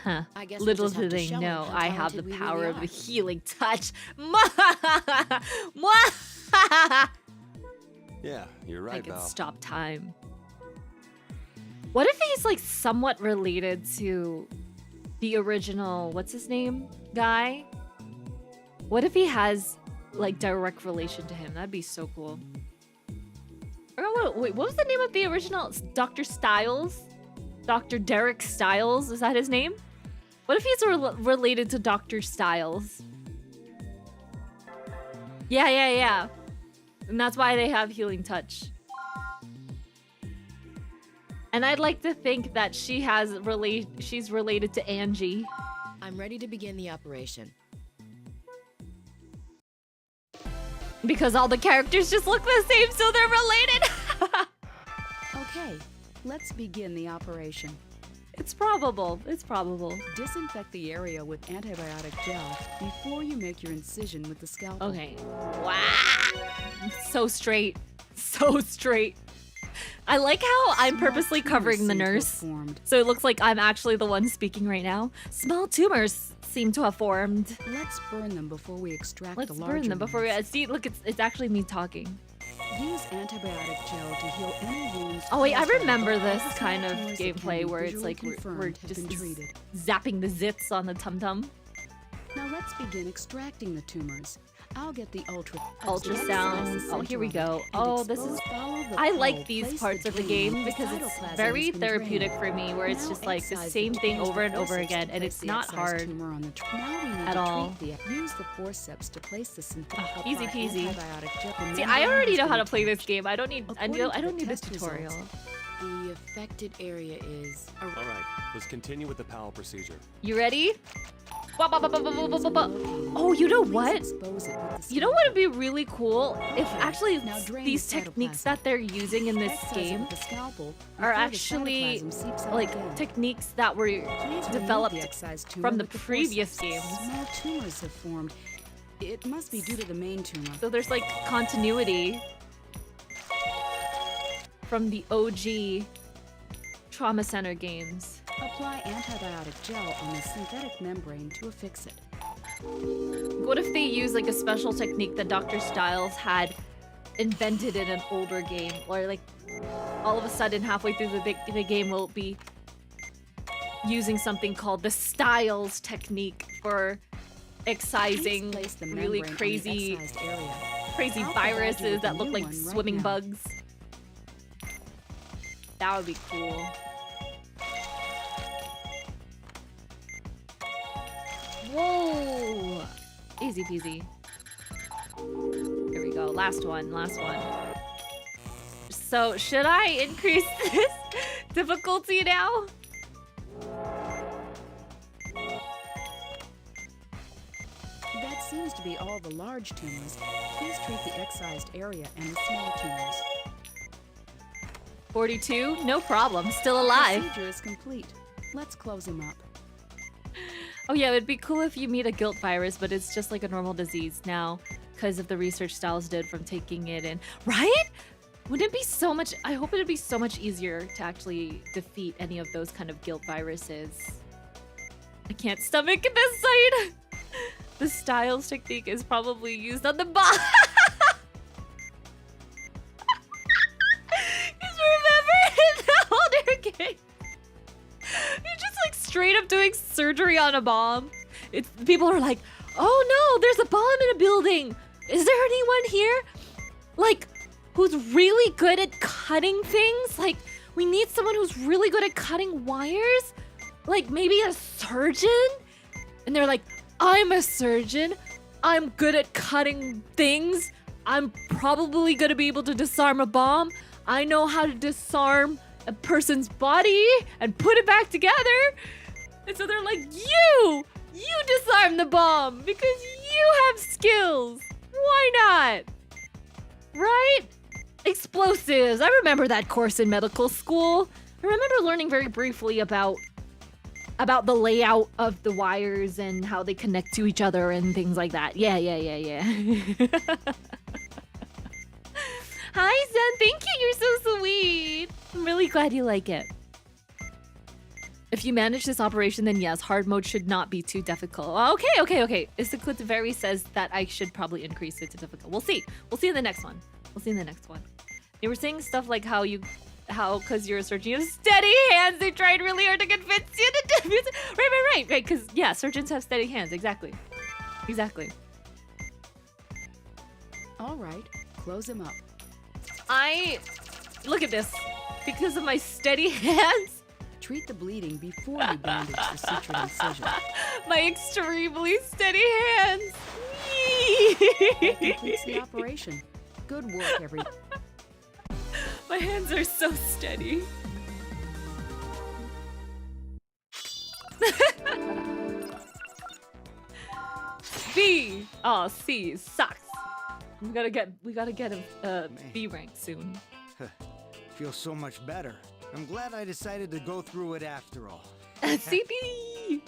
Huh. I guess we'll Little just have do to they show 'em know how I have the talented we power really of the are. healing touch. I Yeah, you're right, can Val. stop time. What if he's like somewhat related to the original, what's his name, guy? What if he has like direct relation to him? That'd be so cool. Wait, what was the name of the original? It's Dr. Styles? Dr. Derek Styles? Is that his name? What if he's related to Dr. Styles? Yeah. And that's why they have healing touch. And I'd like to think that she's related to Angie. I'm ready to begin the operation. Because all the characters just look the same, so they're related. Okay, let's begin the operation. It's probable. Disinfect the area with antibiotic gel before you make your incision with the scalpel. Okay. Wow. So straight. I like how I'm Small purposely tumors covering the seem to have nurse. formed. So it looks like I'm actually the one speaking right now. Small tumors seem to have formed. Let's burn them before we extract Let's the larger burn them before we ones. see. Look, it's actually me talking. Use antibiotic gel to heal any wounds. Oh wait, I caused by the remember virus. this All kind of tumors that can gameplay be where it's visually like we're confirmed have just been treated. zapping the zits on the tum tum. Now let's begin extracting the tumors. I'll get the Ultrasound. Oh, here we go. Oh, this is... I like these parts of the game because it's very therapeutic for me, where it's just like the same thing over and over again, and it's not hard at all. Use the forceps to place the synthetic Easy peasy. See, I already know how to play this game. I don't need a tutorial. The affected area is... All right, let's continue with the PAL procedure. You ready? Oh, you know what? You know what would be really cool? If actually these techniques that they're using in this game are actually like techniques that were developed from the previous games. Small tumors have formed. It must be due to the main tumor. So there's like continuity from the OG Trauma Center games. Apply antibiotic gel on the synthetic membrane to affix it. What if they use like a special technique that Dr. Styles had invented in an older game, or like all of a sudden halfway through the game will be using something called the Styles technique for excising really crazy viruses that look like swimming bugs. That would be cool. Whoa! Easy peasy. Here we go. Last one. So, should I increase this difficulty now? That seems to be all the large tumors. Please treat the excised area and the small tumors. 42? No problem. Still alive. The procedure is complete. Let's close him up. Oh yeah, it'd be cool if you meet a guilt virus, but it's just like a normal disease now because of the research Styles did from taking it in. Right? Wouldn't it be so much... I hope it'd be so much easier to actually defeat any of those kind of guilt viruses. I can't stomach this side. The Styles technique is probably used on the bot. Because remember in the older game, you're just like straight up doing surgery on a bomb. People are like, oh no, there's a bomb in a building. Is there anyone here? Like, who's really good at cutting things? Like, we need someone who's really good at cutting wires? Like, maybe a surgeon? And they're like, I'm a surgeon. I'm good at cutting things. I'm probably gonna be able to disarm a bomb. I know how to disarm a person's body and put it back together. And so they're like, you disarm the bomb because you have skills. Why not? Right? Explosives. I remember that course in medical school. I remember learning very briefly about the layout of the wires and how they connect to each other and things like that. Yeah. Hi, Zen. Thank you. You're so sweet. I'm really glad you like it. If you manage this operation, then yes, hard mode should not be too difficult. Okay. Isaclitiveri says that I should probably increase it to difficult. We'll see. We'll see in the next one. They were saying stuff like how because you're a surgeon, you have steady hands. They tried really hard to convince you to defuse it. Right. Because yeah, surgeons have steady hands. Exactly. All right, close him up. Look at this. Because of my steady hands. Treat the bleeding before you bandage the sutured incision. My extremely steady hands. That completes the operation. Good work, everyone. My hands are so steady. B. Oh, C sucks. We gotta get a B rank soon. Feels so much better. I'm glad I decided to go through it after all. CP.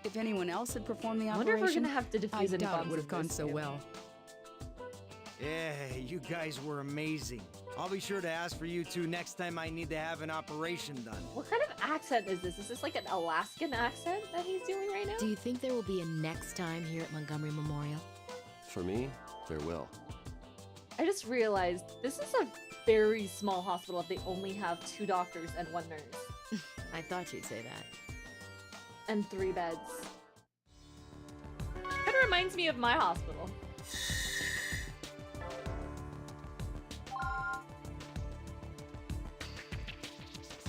If anyone else had performed the I operation, wonder if we're gonna have to defuse any doubt bombs it would have in gone this so game. well. Yeah, you guys were amazing. I'll be sure to ask for you two next time I need to have an operation done. What kind of accent is this? Is this like an Alaskan accent that he's doing right now? Do you think there will be a next time here at Montgomery Memorial? For me, there will. I just realized this is a very small hospital if they only have 2 doctors and 1 nurse. I thought you'd say that. And 3 beds. of reminds me of my hospital.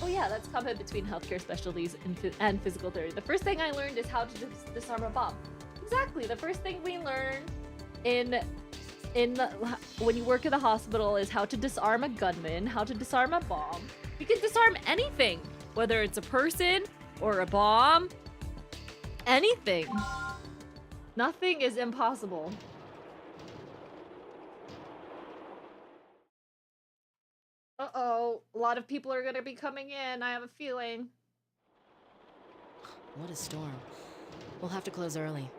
Oh yeah, that's combat between healthcare specialties and physical therapy. The first thing I learned is how to disarm a bomb. Exactly. The first thing we learn when you work at the hospital is how to disarm a gunman, how to disarm a bomb. You can disarm anything, whether it's a person or a bomb. Anything. Nothing is impossible. Uh-oh, a lot of people are gonna be coming in, I have a feeling. What a storm. We'll have to close early.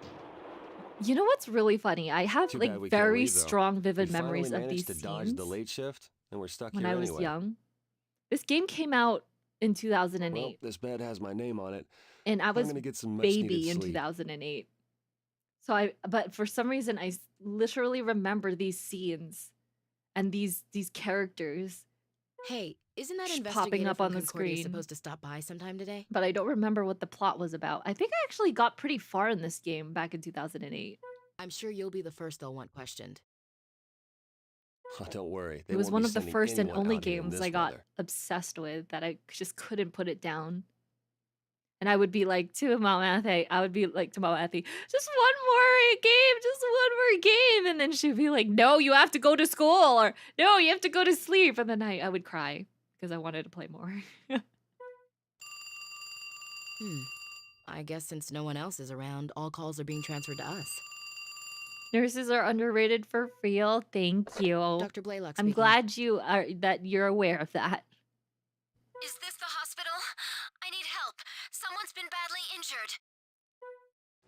You know what's really funny? I have Too like bad we can't very leave, though. strong, vivid We memories finally of these managed to dodge scenes the late shift, and we're stuck when here I was anyway. young. This game came out in 2008, Well, this bed has my name on it. and I I'm was gonna get some baby much-needed in sleep. 2008. So but for some reason, I literally remember these scenes and these characters, Hey, isn't that Just investigator popping up from on the Concordia screen. supposed to stop by sometime today? but I don't remember what the plot was about. I think I actually got pretty far in this game back in 2008. I'm sure you'll be the first they'll want questioned. Oh, don't worry. It was one of the first and only games games I got obsessed with that I just couldn't put it down. And I would be like to Mama Athy, just one more game, just one more game. And then she'd be like, no, you have to go to school, or no, you have to go to sleep. And then I would cry because I wanted to play more. I guess since no one else is around, all calls are being transferred to us. Nurses are underrated for real. Thank you. Dr. Blaylock I'm speaking. glad that you're aware of that. Is this the hospital? I need help. Someone's been badly injured.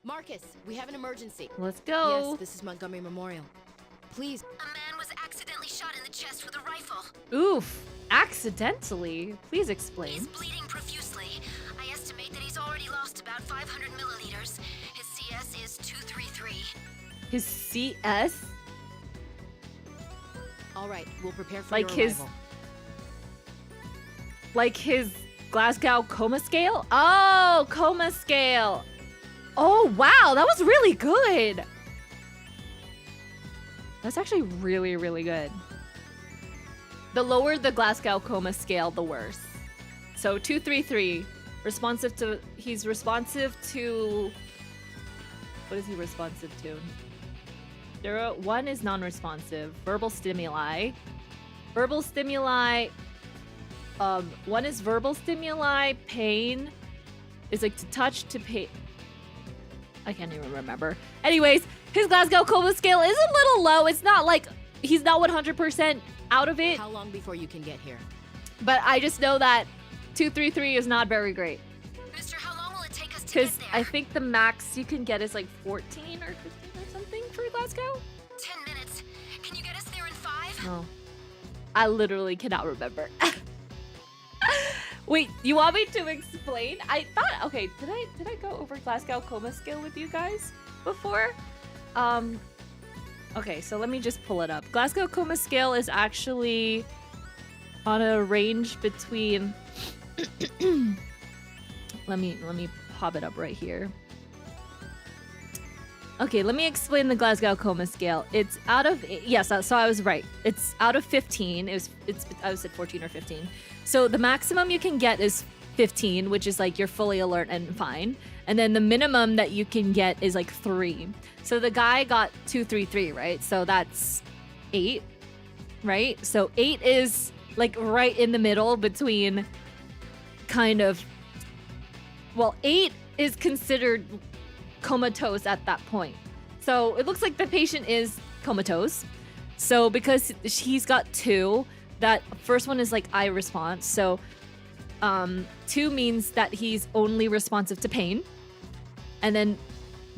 Marcus, we have an emergency. Let's go. Yes, this is Montgomery Memorial. Please. A man was accidentally shot in the chest with a rifle. Oof. Accidentally? Please explain. He's bleeding profusely. I estimate that he's already lost about 500 milliliters. His CS is 233. His CS? All right, we'll prepare for Like your his- arrival. Like his Glasgow coma scale? Oh, coma scale. Oh, wow. That was really good. That's actually really, really good. The lower the Glasgow coma scale, the worse. So 233, he's responsive to, what is he responsive to? 1 is non-responsive. Verbal stimuli. 1 is verbal stimuli. Pain is like to touch, to pain. I can't even remember. Anyways, his Glasgow coma scale is a little low. It's not like he's not 100% out of it. How long before you can get here? But I just know that 233 is not very great. Mister, how long will it take us to get Because there? I think the max you can get is like 14 or 15 or something for Glasgow. 10 minutes. Can you get us there in 5? No. I literally cannot remember. Wait, you want me to explain? I thought, okay, did I go over Glasgow coma scale with you guys before? Okay, so let me just pull it up. Glasgow coma scale is actually on a range between let me pop it up right here. Okay, let me explain the Glasgow coma scale. It's out of, yes, so I was right. It's out of 15. I was at 14 or 15. So the maximum you can get is 15, which is like you're fully alert and fine. And then the minimum that you can get is like 3. So the guy got 233, right? So that's 8, right? So 8 is like right in the middle between kind of, well, 8 is considered comatose at that point. So it looks like the patient is comatose. So because he's got 2, that first one is like eye response. So 2 means that he's only responsive to pain. And then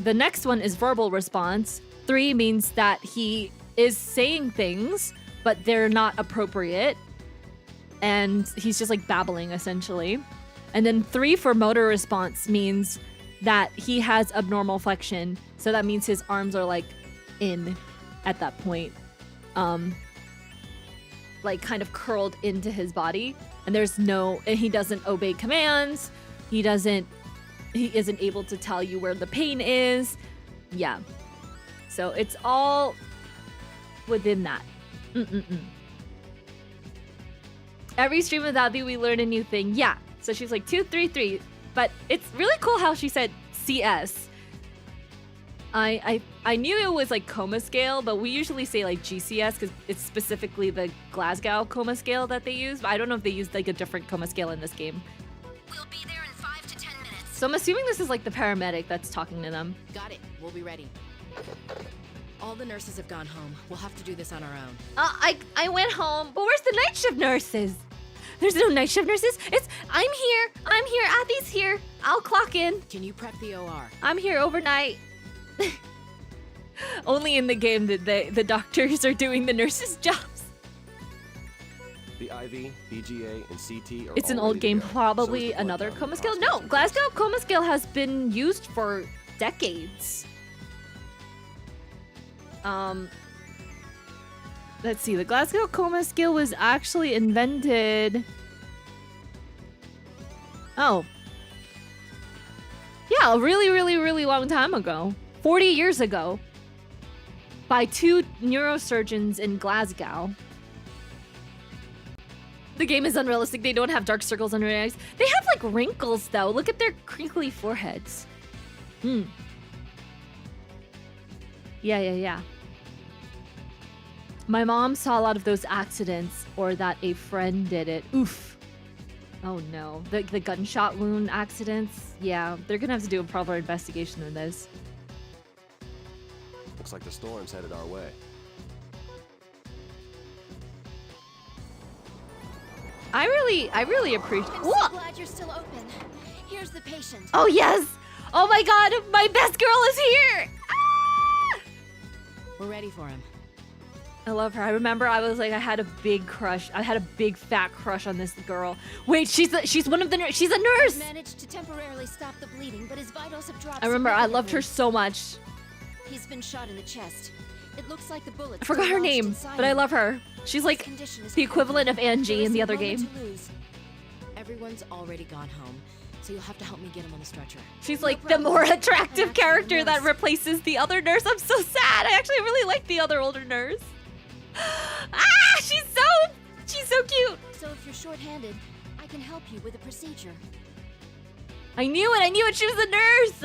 the next one is verbal response. 3 means that he is saying things, but they're not appropriate. And he's just like babbling essentially. And then 3 for motor response means that he has abnormal flexion. So that means his arms are like in at that point. Like kind of curled into his body. And he doesn't obey commands. He isn't able to tell you where the pain is. Yeah. So it's all within that. Every stream with Athy, we learn a new thing. Yeah. So she's like 233, but it's really cool how she said CS. I knew it was like coma scale, but we usually say like GCS because it's specifically the Glasgow coma scale that they use. But I don't know if they used like a different coma scale in this game. We'll be there in 5 to 10 minutes. So I'm assuming this is like the paramedic that's talking to them. Got it. We'll be ready. All the nurses have gone home. We'll have to do this on our own. I went home, but where's the night shift nurses? There's no night shift nurses. I'm here. Athy's here. I'll clock in. Can you prep the OR? I'm here overnight. Only in the game that the doctors are doing the nurses' jobs. The IV, BGA, and CT are It's an all old ready to game, go. probably So is the blood another count in coma the scale. hospital No, and Glasgow tests. coma scale has been used for decades. Let's see. The Glasgow coma scale was actually invented. Oh. Yeah, a really, really, really long time ago. 40 years ago. By 2 neurosurgeons in Glasgow. The game is unrealistic. They don't have dark circles under their eyes. They have like wrinkles though. Look at their crinkly foreheads. Yeah. My mom saw a lot of those accidents, or that a friend did it. Oof. Oh no. The gunshot wound accidents. Yeah, they're gonna have to do a proper investigation of this. Looks like the storm's headed our way. I really appreciate. I'm so glad you're still open. Here's the patient. Oh yes! Oh my god, my best girl is here! Ah! We're ready for him. I love her. I remember I was like, I had a big crush. I had a big fat crush on this girl. Wait, she's one of the she's a nurse. Managed to temporarily stop the bleeding, but his vitals have dropped. I remember I loved her significantly. so much. He's been shot in the chest. It looks like the bullet. I forgot her name, but I love her. She's like the equivalent of Angie in the other game. Everyone's already gone home, so you'll have to help me get him on the stretcher. She's like the more attractive character that replaces the other nurse. I'm so sad. I actually really like the other older nurse. Ah, she's so cute. So if you're short-handed, I can help you with a procedure. I knew it. She was a nurse.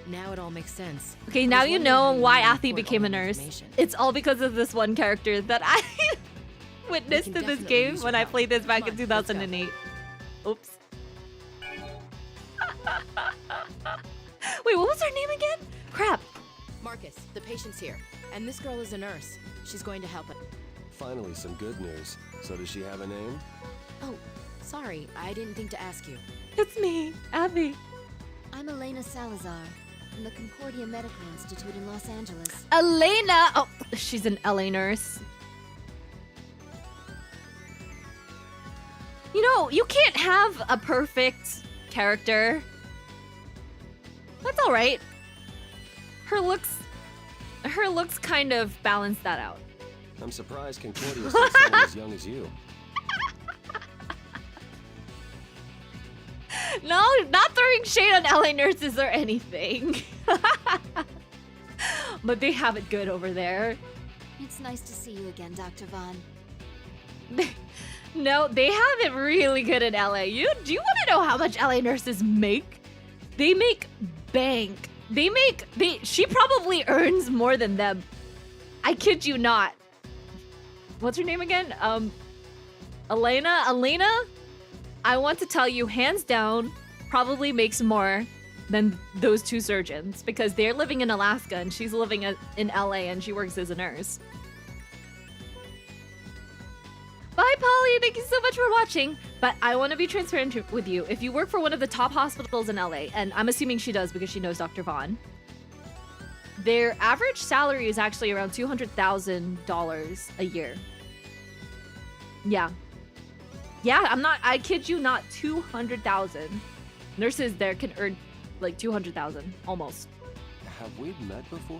Now it all makes sense. Okay, now was you wondering how know you why knew Athy report became all a that nurse. information. It's all because of this one character that I witnessed in this definitely game use when your I help. played this back Come in on, let's go. 2008. Oops. Wait, what was her name again? Crap. Marcus, the patient's here, and this girl is a nurse. She's going to help him. Finally, some good news. So does she have a name? Oh, sorry, I didn't think to ask you. It's me, Athy. I'm Elena Salazar from the Concordia Medical Institute in Los Angeles. Elena. Oh, she's an LA nurse. You know, you can't have a perfect character. That's all right. Her looks kind of balance that out. I'm surprised Concordia sees someone as young as you. No, not throwing shade on LA nurses or anything. But they have it good over there. It's nice to see you again, Dr. Vaughn. No, they have it really good in LA. Do you want to know how much LA nurses make? They make bank. She probably earns more than them. I kid you not. What's her name again? Elena? I want to tell you, hands down, probably makes more than those 2 surgeons because they're living in Alaska and she's living in LA and she works as a nurse. Bye, Polly. Thank you so much for watching. But I want to be transparent with you. If you work for one of the top hospitals in LA, and I'm assuming she does because she knows Dr. Vaughn, their average salary is actually around $200,000 a year. Yeah. Yeah, I kid you not, 200,000. Nurses there can earn like 200,000, almost. Have we met before?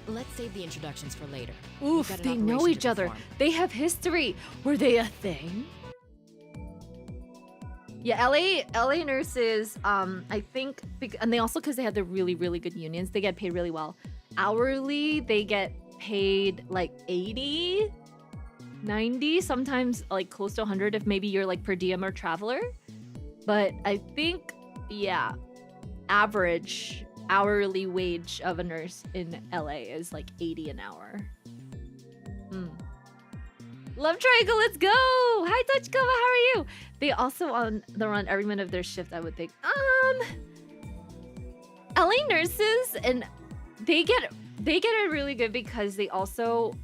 Let's save the introductions for later. Oof, We've got an they know operation each to other. perform. They have history. Were they a thing? Yeah, LA nurses, I think, and they also, because they have the really, really good unions, they get paid really well. Hourly, they get paid like 80, 90, sometimes like close to 100 if maybe you're like per diem or traveler. But I think, yeah, average hourly wage of a nurse in LA is like 80 an hour. Love Triangle, let's go! Hi, Touchkova, how are you? They also they're on every minute of their shift, I would think. LA nurses, and they get it really good because they also,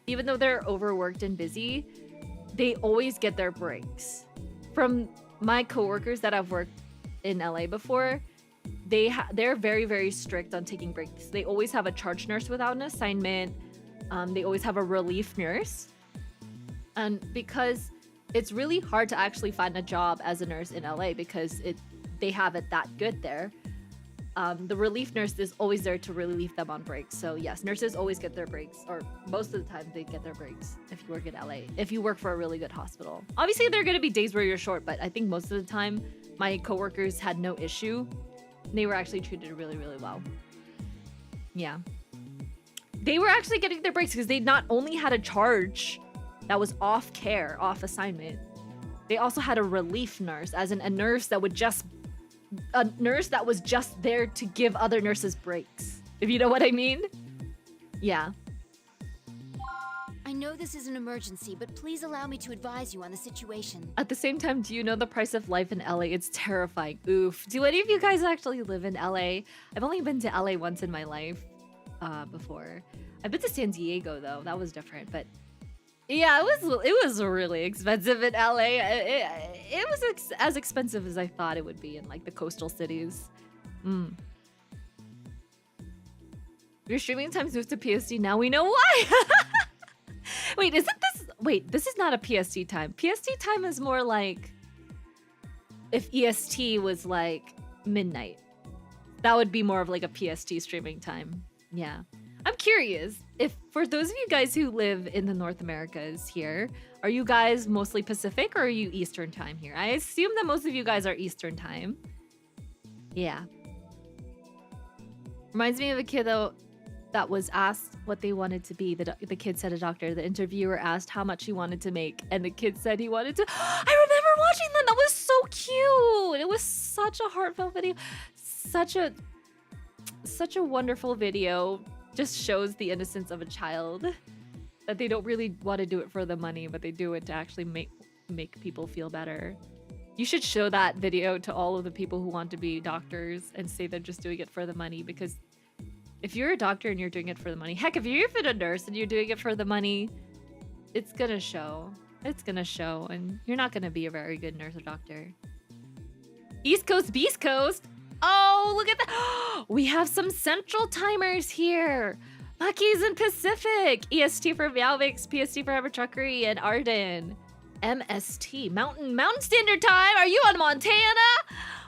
even though they're overworked and busy, they always get their breaks. From my coworkers that I've worked in LA before, they're very, very strict on taking breaks. They always have a charge nurse without an assignment. They always have a relief nurse. And because it's really hard to actually find a job as a nurse in LA because they have it that good there. The relief nurse is always there to relieve them on breaks. So yes, nurses always get their breaks, or most of the time they get their breaks if you work in LA, if you work for a really good hospital. Obviously there are gonna be days where you're short, but I think most of the time my coworkers had no issue. They were actually treated really, really well. Yeah. They were actually getting their breaks because they not only had a charge that was off care, off assignment, they also had a relief nurse, as in a nurse that was just there to give other nurses breaks, if you know what I mean. Yeah. I know this is an emergency, but please allow me to advise you on the situation. At the same time, do you know the price of life in LA? It's terrifying. Oof. Do any of you guys actually live in LA? I've only been to LA once in my life before. I've been to San Diego though. That was different, but yeah, it was really expensive in LA. It was as expensive as I thought it would be in like the coastal cities. Your streaming times moved to PST. Now we know why. Wait, isn't this? Wait, this is not a PST time. PST time is more like if EST was like midnight. That would be more of like a PST streaming time. Yeah. I'm curious, if for those of you guys who live in the North Americas here, are you guys mostly Pacific or are you Eastern time here? I assume that most of you guys are Eastern time. Yeah. Reminds me of a kid though that was asked what they wanted to be. The kid said a doctor. The interviewer asked how much he wanted to make, and the kid said he wanted to. I remember watching that. That was so cute. It was such a heartfelt video. Such a wonderful video. Just shows the innocence of a child, that they don't really want to do it for the money, but they do it to actually make people feel better. You should show that video to all of the people who want to be doctors and say they're just doing it for the money, because if you're a doctor and you're doing it for the money, heck, if you're even a nurse and you're doing it for the money, it's gonna show. It's gonna show, and you're not gonna be a very good nurse or doctor. East Coast, Beast Coast. Oh, look at that. We have some central timers here. Maki's in Pacific. EST for Meowmix, PST for Evertruckery, and Arden. MST, Mountain Standard Time. Are you in Montana?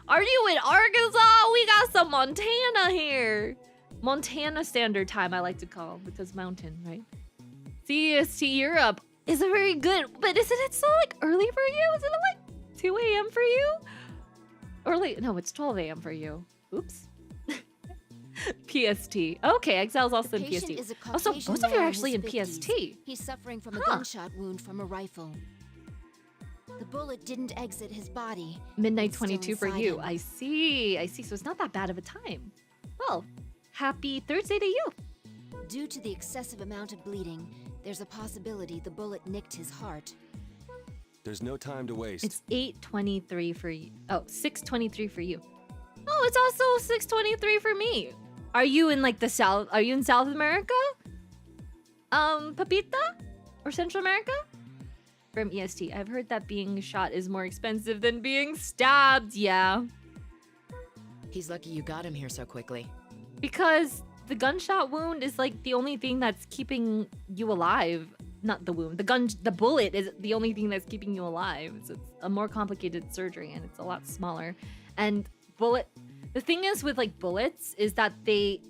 Are you in Arkansas? We got some Montana here. Montana Standard Time, I like to call, because mountain, right? CEST Europe is a very good, but isn't it so like early for you? Isn't it like 2 a.m. for you? Early, no, it's 12 a.m. for you. Oops. PST. Okay, Exile's also in PST. Also, both of you are actually in PST. He's suffering from a gunshot wound from a rifle. The bullet didn't exit his body. Midnight 22 for you. I see. So it's not that bad of a time. Well, happy Thursday to you. Due to the excessive amount of bleeding, there's a possibility the bullet nicked his heart. There's no time to waste. It's 8:23 for you. Oh, 6:23 for you. Oh, it's also 6:23 for me. Are you in like the South? Are you in South America? Papita? Or Central America? From EST. I've heard that being shot is more expensive than being stabbed. Yeah. He's lucky you got him here so quickly. Because the gunshot wound is like the only thing that's keeping you alive. Not the wound. The bullet is the only thing that's keeping you alive. It's a more complicated surgery and it's a lot smaller. And the thing is with like bullets is that they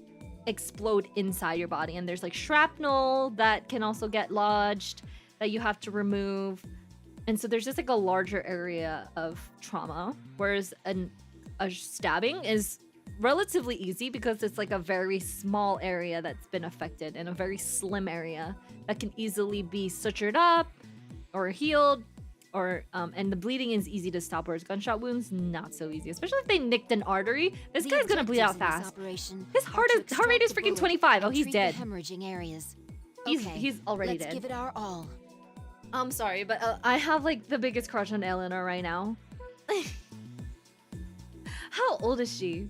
explode inside your body, and there's like shrapnel that can also get lodged that you have to remove. And so there's just like a larger area of trauma, whereas a stabbing is relatively easy because it's like a very small area that's been affected and a very slim area that can easily be sutured up or healed, or and the bleeding is easy to stop, whereas gunshot wounds not so easy, especially if they nicked an artery. This guy's gonna bleed out fast. His heart rate is freaking 25. Oh, he's dead. Hemorrhaging areas. He's already dead. Let's give it our all. I'm sorry, but I have like the biggest crush on Eleanor right now. How old is she?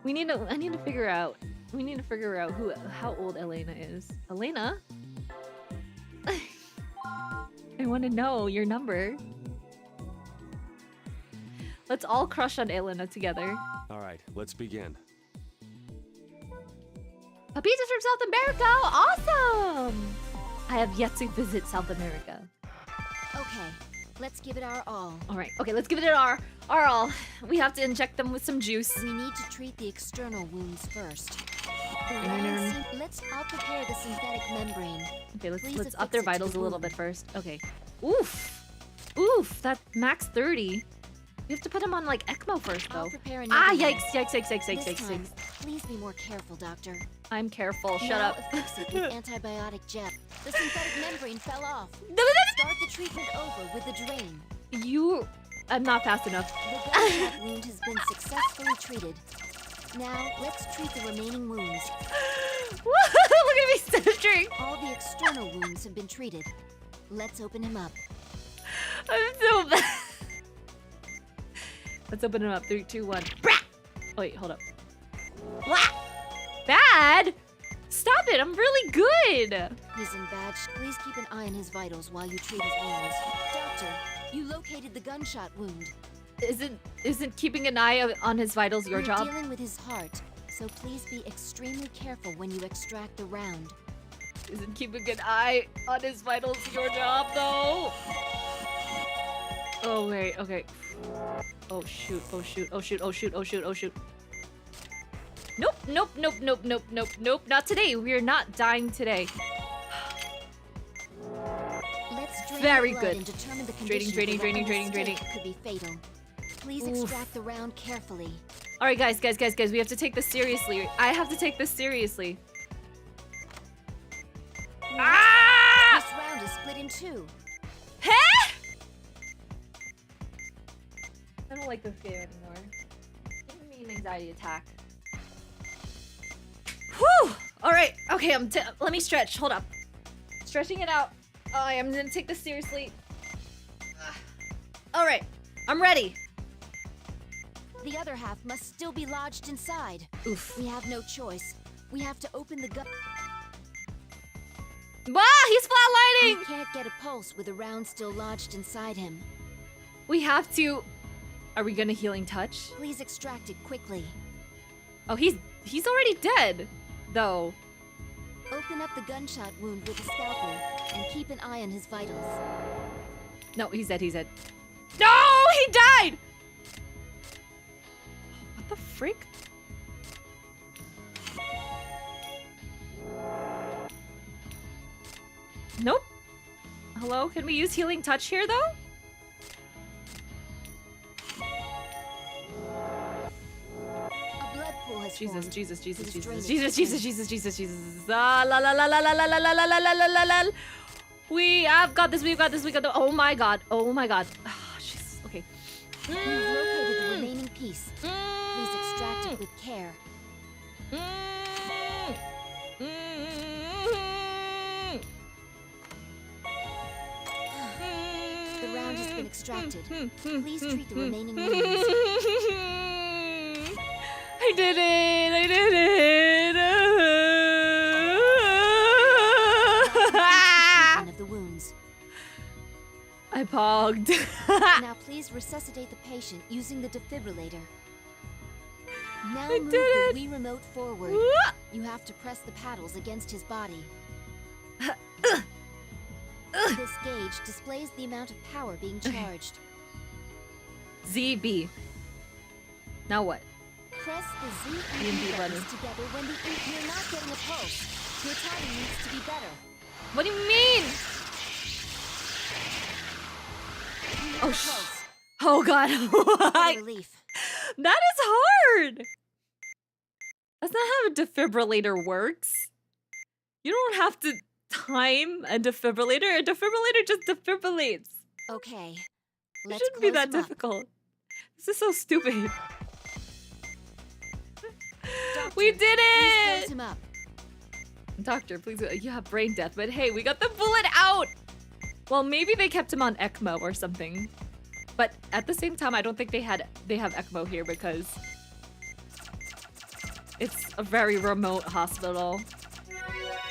I need to figure out. We need to figure out how old Elena is. Elena? I want to know your number. Let's all crush on Elena together. All right, let's begin. Papitas from South America! Awesome! I have yet to visit South America. Okay, let's give it our all. Alright, okay, let's give it our all. We have to inject them with some juice. We need to treat the external wounds first. I'll prepare the synthetic membrane. Okay, let's up their vitals a little bit first. Okay. Oof! Oof, that's max 30. We have to put him on like ECMO first though. Ah, yikes. Please be more careful, doctor. I'm careful, shut up. Fix it with antibiotic jet. The synthetic membrane fell off. Start the treatment over with the drain. I'm not fast enough. The gunshot wound has been successfully treated. Now, let's treat the remaining wounds. Look at me stuttering. All the external wounds have been treated. Let's open him up. I'm so bad. Let's open him up. 3, 2, 1. Oh, wait, hold up. Bad? Stop it, I'm really good. He's in bad Please keep an eye on his vitals while you treat his wounds. Doctor, you located the gunshot wound. Isn't keeping an eye on his vitals your job? We're dealing with his heart, so please be extremely careful when you extract the round. Isn't keeping an eye on his vitals your job, though? Oh, wait, okay. Oh, shoot. Nope. Not today. We are not dying today. Let's drain Very the blood good. And determine the condition Draining. Could be fatal. Please extract the round carefully. All right, guys. We have to take this seriously. I have to take this seriously. Ah! This round is split in two. Huh? I don't like this game anymore. It's giving me an anxiety attack. Whew! All right. Okay. Let me stretch. Hold up. Stretching it out. I'm gonna take this seriously. All right. I'm ready. The other half must still be lodged inside. Oof. We have no choice. We have to open the gun. He's flatlining! We can't get a pulse with the round still lodged inside him. We have to... Are we gonna healing touch? Please extract it quickly. Oh, he's already dead, though. Open up the gunshot wound with a scalpel and keep an eye on his vitals. No, he's dead. No, he died! What the frick? Nope. Hello, can we use healing touch here, though? A blood pool has formed. Jesus. We have got this. Oh my god. Jesus. Okay. We've located the remaining piece. Please extract it with care. The round has been extracted. Please treat the remaining wounds. I did it! One of the wounds. I pogged. Now please resuscitate the patient using the defibrillator. Now I move did it. the Wii remote forward. You have to press the paddles against his body. This gauge displays the amount of power being charged. ZB. Now what? Press the Z and ENV B buttons button. together when you're not getting a pulse. Your timing needs to be better. What do you mean? Oh god. Relief. That is hard. That's not how a defibrillator works. You don't have to time a defibrillator. A defibrillator just defibrillates. Okay. It Let's shouldn't be close that him up. difficult. This is so stupid. Doctor, We did please it! close him up. Doctor, please. Yeah, brain death, but hey, we got the bullet out! Well, maybe they kept him on ECMO or something. But at the same time, I don't think they have ECMO here because it's a very remote hospital.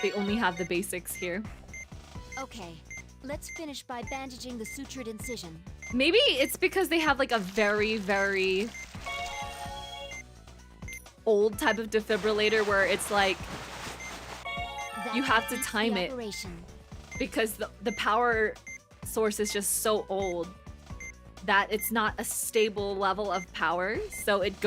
They only have the basics here. Okay. Let's finish by bandaging the sutured incision. Maybe it's because they have like a very, very old type of defibrillator where it's like you have to time it because the power source is just so old that it's not a stable level of power. So it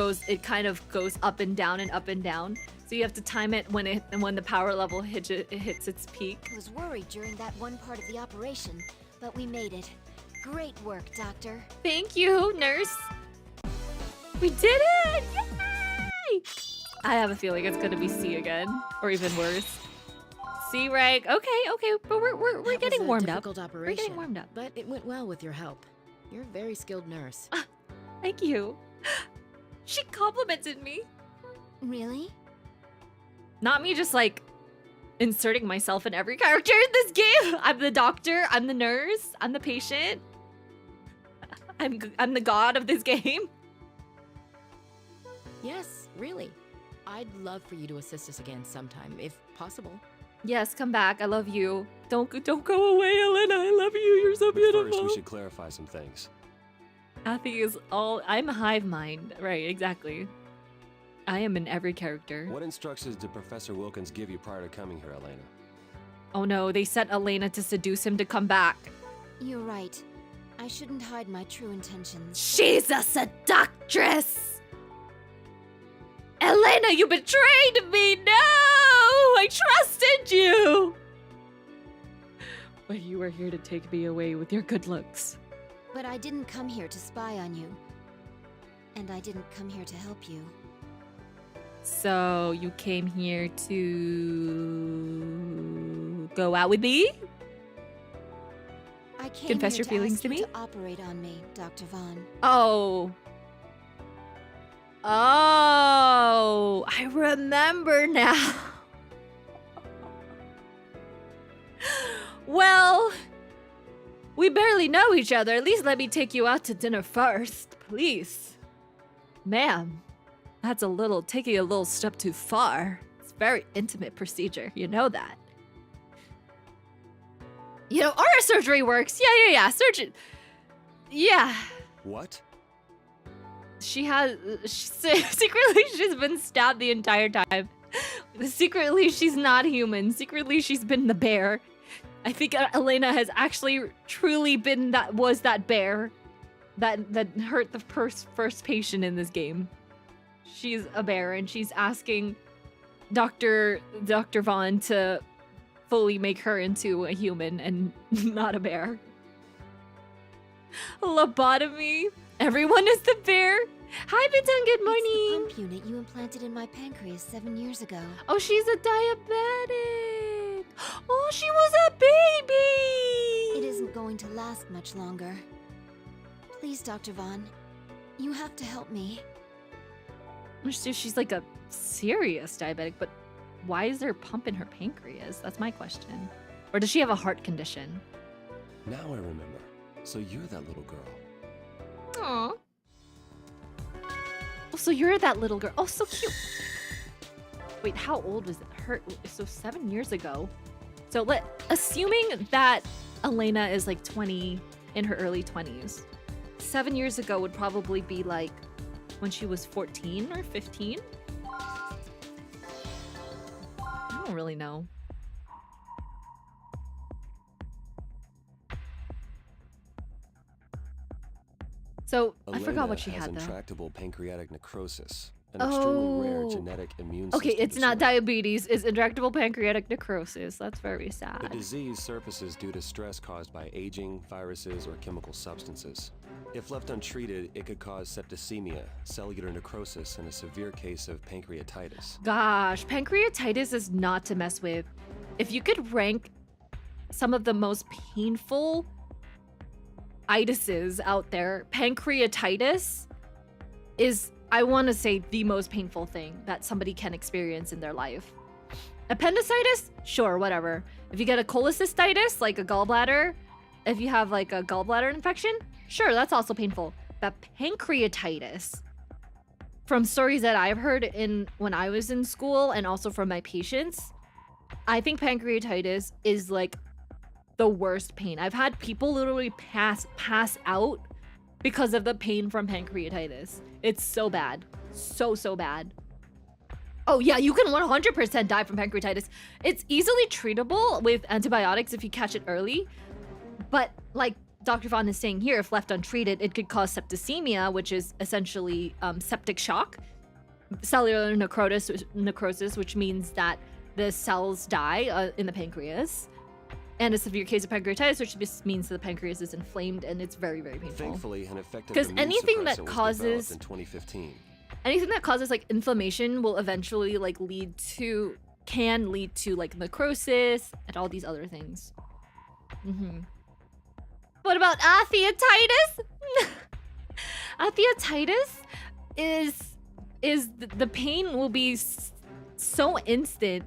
kind of goes up and down and up and down. So you have to time it when the power level hits its peak. I was worried during that one part of the operation, but we made it. Great work, Doctor. Thank you, nurse. We did it! Yay! I have a feeling it's gonna be C again, or even worse. C rank. Okay, but we're getting warmed up. We're getting warmed up. But it went well with your help. You're a very skilled nurse. Thank you. She complimented me. Really? Not me just like inserting myself in every character in this game. I'm the doctor, I'm the nurse, I'm the patient. I'm the god of this game. Yes, really. I'd love for you to assist us again sometime, if possible. Yes, come back. I love you. Don't go away, Elena. I love you. You're so beautiful. First, we should clarify some things. Athy is all... I'm a hive mind. Right, exactly. I am in every character. What instructions did Professor Wilkins give you prior to coming here, Elena? Oh no, they sent Elena to seduce him to come back. You're right. I shouldn't hide my true intentions. She's a seductress! Elena, you betrayed me! No! I trusted you! But you were here to take me away with your good looks. But I didn't come here to spy on you. And I didn't come here to help you. So, you came here to... go out with me? I came Confess here your feelings ask to you me? to operate on me, Dr. Vaughn. Oh. Oh, I remember now. Well, we barely know each other. At least let me take you out to dinner first, please. Ma'am, that's taking a little step too far. It's a very intimate procedure, you know that. You know, our surgery works. Yeah. Surgeon. Yeah. What? Secretly, she's been stabbed the entire time. Secretly, she's not human. Secretly, she's been the bear. I think Elena has actually truly been that bear that hurt the first patient in this game. She's a bear, and she's asking Dr. Vaughn to fully make her into a human and not a bear. Lobotomy. Everyone is the bear. Hi, Bitan. Good morning. It's the pump unit you implanted in my pancreas 7 years ago. Oh, she's a diabetic. Oh, she was a baby. It isn't going to last much longer. Please, Dr. Vaughn, you have to help me. She's like a serious diabetic, but why is there a pump in her pancreas? That's my question. Or does she have a heart condition? Now I remember. So you're that little girl. Aww. Oh, so you're that little girl. Oh, so cute. Wait, how old was her? So 7 years ago. So assuming that Elena is like 20, in her early 20s. 7 years ago would probably be like when she was 14 or 15. I don't really know. So, I forgot what she has had, though. intractable pancreatic necrosis. an extremely rare genetic immune system Okay, it's not disorder. diabetes. It's intractable pancreatic necrosis. That's very The sad. disease surfaces due to stress caused by aging, viruses, or chemical substances. If left untreated, it could cause septicemia, cellular necrosis, and a severe case of pancreatitis. Gosh, pancreatitis is not to mess with. If you could rank some of the most painful itises out there, pancreatitis is, I want to say, the most painful thing that somebody can experience in their life. Appendicitis? Sure, whatever. If you get a cholecystitis, like a gallbladder, if you have like a gallbladder infection, sure, that's also painful. But pancreatitis, from stories that I've heard when I was in school and also from my patients, I think pancreatitis is like the worst pain. I've had people literally pass out because of the pain from pancreatitis. It's so bad. So bad. Oh yeah, you can 100% die from pancreatitis. It's easily treatable with antibiotics if you catch it early. But like Dr. Vaughn is saying here, if left untreated, it could cause septicemia, which is essentially septic shock. Cellular necrosis, which means that the cells die in the pancreas. And a severe case of pancreatitis, which just means the pancreas is inflamed and it's very, very painful. Thankfully, an effective because immune anything that suppressant was causes developed in 2015. anything that causes like inflammation will eventually like can lead to like necrosis and all these other things. What about atheitis? Atheitis is the pain will be so instant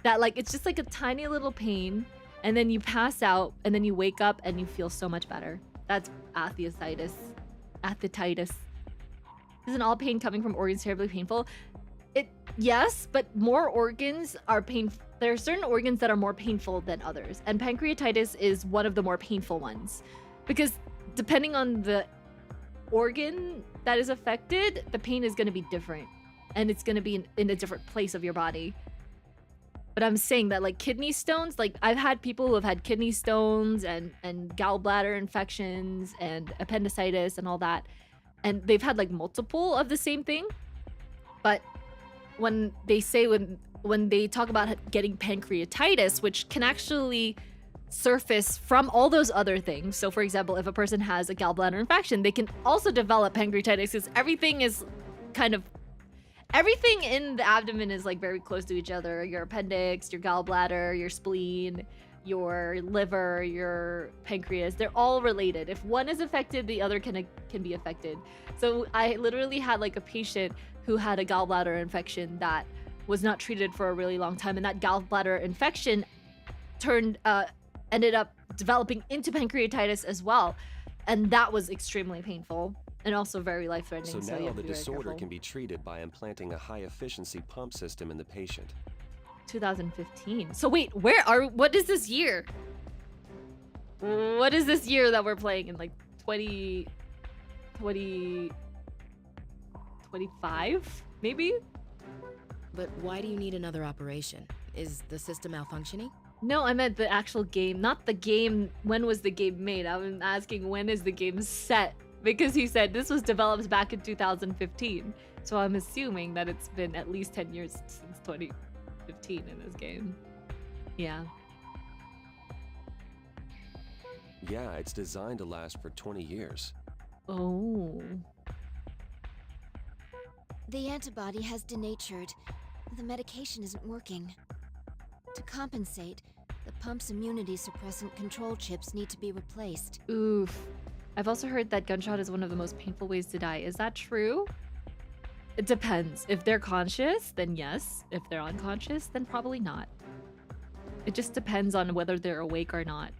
that like it's just like a tiny little pain, and then you pass out, and then you wake up and you feel so much better. That's atheitis. Atheitis. Isn't all pain coming from organs terribly painful? Yes, but more organs are painful. There are certain organs that are more painful than others, and pancreatitis is one of the more painful ones, because depending on the organ that is affected, the pain is going to be different, and it's going to be in a different place of your body. But I'm saying that like kidney stones, like I've had people who have had kidney stones and gallbladder infections and appendicitis and all that, and they've had like multiple of the same thing. But when they say when they talk about getting pancreatitis, which can actually surface from all those other things. So for example, if a person has a gallbladder infection, they can also develop pancreatitis, because everything in the abdomen is like very close to each other. Your appendix, your gallbladder, your spleen, your liver, your pancreas, they're all related. If one is affected, the other can be affected. So I literally had like a patient who had a gallbladder infection that was not treated for a really long time, and that gallbladder infection ended up developing into pancreatitis as well, and that was extremely painful and also very life-threatening. So you now have to the be very disorder careful. can be treated by implanting a high-efficiency pump system in the patient. 2015. So wait, what is this year? What is this year that we're playing in, like 2025 maybe? But why do you need another operation? Is the system malfunctioning? No, I meant the actual game, not the game. When was the game made? I'm asking when is the game set? Because he said this was developed back in 2015. So I'm assuming that it's been at least 10 years since 2015 in this game. Yeah. Yeah, it's designed to last for 20 years. Oh. The antibody has denatured. The medication isn't working. To compensate, the pump's immunity suppressant control chips need to be replaced. Oof. I've also heard that gunshot is one of the most painful ways to die. Is that true? It depends. If they're conscious, then yes. If they're unconscious, then probably not. It just depends on whether they're awake or not.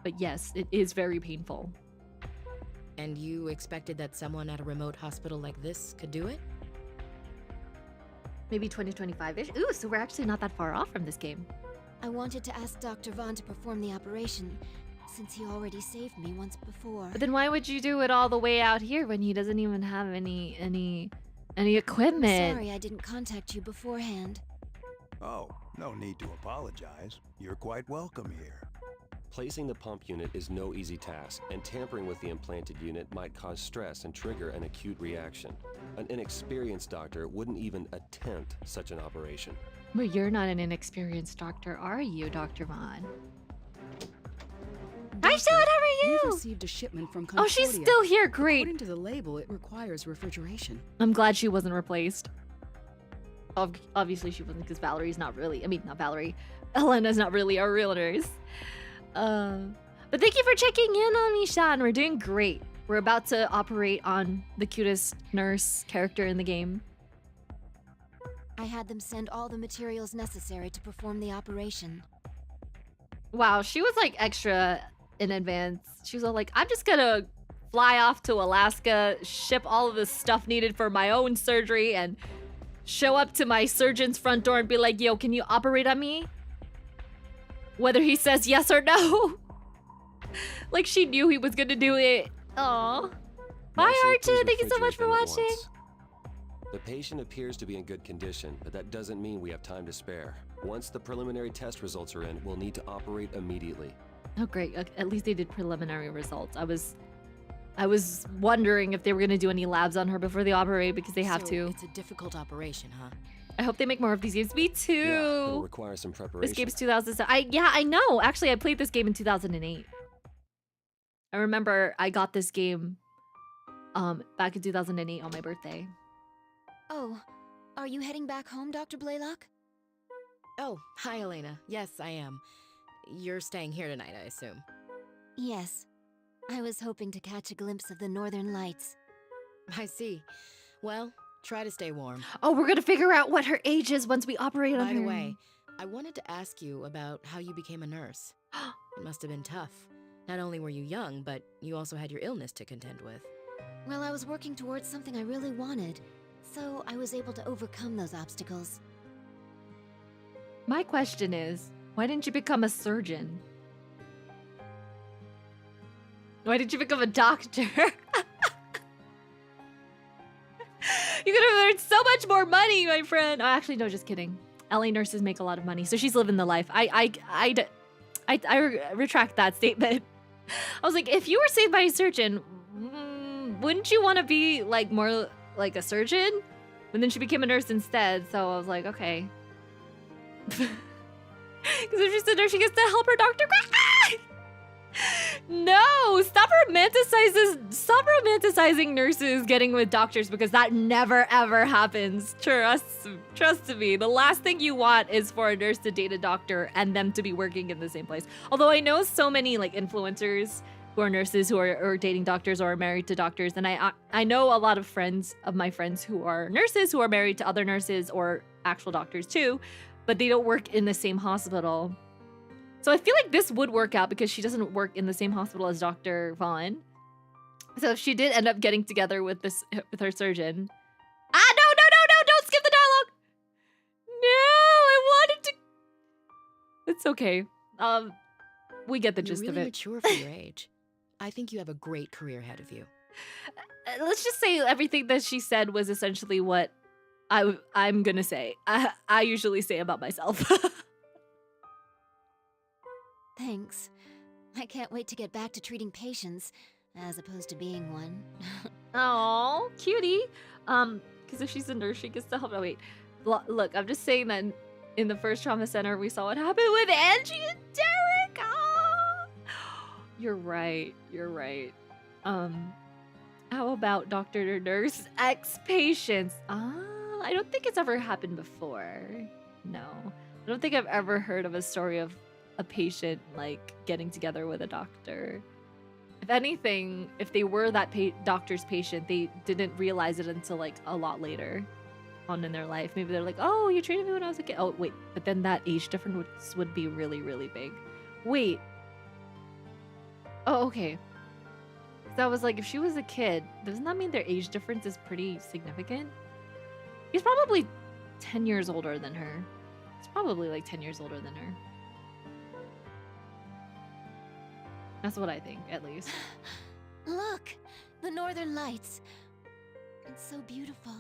But yes, it is very painful. And you expected that someone at a remote hospital like this could do it? Maybe 2025-ish. Ooh, so we're actually not that far off from this game. I wanted to ask Dr. Vaughn to perform the operation, since he already saved me once before. But then why would you do it all the way out here when he doesn't even have any equipment? Sorry I didn't contact you beforehand. Oh, no need to apologize. You're quite welcome here. Replacing the pump unit is no easy task, and tampering with the implanted unit might cause stress and trigger an acute reaction. An inexperienced doctor wouldn't even attempt such an operation. But you're not an inexperienced doctor, are you, Dr. Vaughn? Hi, Sean, how are you? We've received a shipment from Oh, she's still here. Great. According to the label, it requires refrigeration. I'm glad she wasn't replaced. Obviously, she wasn't, because Valerie's not really. I mean, not Valerie. Elena's not really our real nurse. But thank you for checking in on me, Sean. We're doing great. We're about to operate on the cutest nurse character in the game. I had them send all the materials necessary to perform the operation. Wow, she was like extra in advance. She was all like, I'm just gonna fly off to Alaska, ship all of the stuff needed for my own surgery, and show up to my surgeon's front door and be like, yo, can you operate on me? Whether he says yes or no. Like she knew he was gonna do it. Aww. Bye, Archer. Thank you so much for watching. The patient appears to be in good condition, but that doesn't mean we have time to spare. Once the preliminary test results are in, we'll need to operate immediately. Oh, great. At least they did preliminary results. I was wondering if they were gonna do any labs on her before they operate, because they have to. It's a difficult operation, huh? I hope they make more of these games. Me too. Yeah, it'll require some preparation. This game's 2007. Yeah, I know. Actually, I played this game in 2008. I remember I got this game back in 2008 on my birthday. Oh, are you heading back home, Dr. Blaylock? Oh, hi, Elena. Yes, I am. You're staying here tonight, I assume. Yes. I was hoping to catch a glimpse of the northern lights. I see. Well, try to stay warm. Oh, we're gonna figure out what her age is once we operate on her. By the way, I wanted to ask you about how you became a nurse. It must have been tough. Not only were you young, but you also had your illness to contend with. Well, I was working towards something I really wanted, so I was able to overcome those obstacles. My question is, why didn't you become a surgeon? Why did you become a doctor? You could have earned so much more money, my friend. Oh, actually, no, just kidding. LA nurses make a lot of money, so she's living the life. I retract that statement. I was like, if you were saved by a surgeon, wouldn't you want to be like more like a surgeon? And then she became a nurse instead, so I was like, okay. Because if she's a nurse, she gets to help her doctor. No, stop romanticizing nurses getting with doctors, because that never ever happens. Trust me. The last thing you want is for a nurse to date a doctor and them to be working in the same place. Although I know so many like influencers who are nurses who are dating doctors or are married to doctors, and I know a lot of friends of my friends who are nurses who are married to other nurses or actual doctors too, but they don't work in the same hospital. So I feel like this would work out because she doesn't work in the same hospital as Dr. Vaughn. So if she did end up getting together with her surgeon. No, don't skip the dialogue. No, I wanted to. It's okay. We get the gist You're of really it. mature for your age. I think you have a great career ahead of you. Let's just say everything that she said was essentially what I'm gonna say. I usually say about myself. Thanks. I can't wait to get back to treating patients, as opposed to being one. Oh, cutie. Because if she's a nurse, she gets to help. Oh, wait. Look, I'm just saying that in the first trauma center, we saw what happened with Angie and Derek. Oh. You're right. How about doctor to nurse ex-patients? I don't think it's ever happened before. No. I don't think I've ever heard of a story of a patient like getting together with a doctor. If anything, if they were that doctor's patient, they didn't realize it until like a lot later on in their life. Maybe they're like, oh, you treated me when I was a kid. Oh, wait, but then that age difference would be really, really big. Wait. Oh, okay. So I was like, if she was a kid, doesn't that mean their age difference is pretty significant? He's probably 10 years older than her. He's probably like 10 years older than her. That's what I think, at least. Look! The northern lights. It's so beautiful.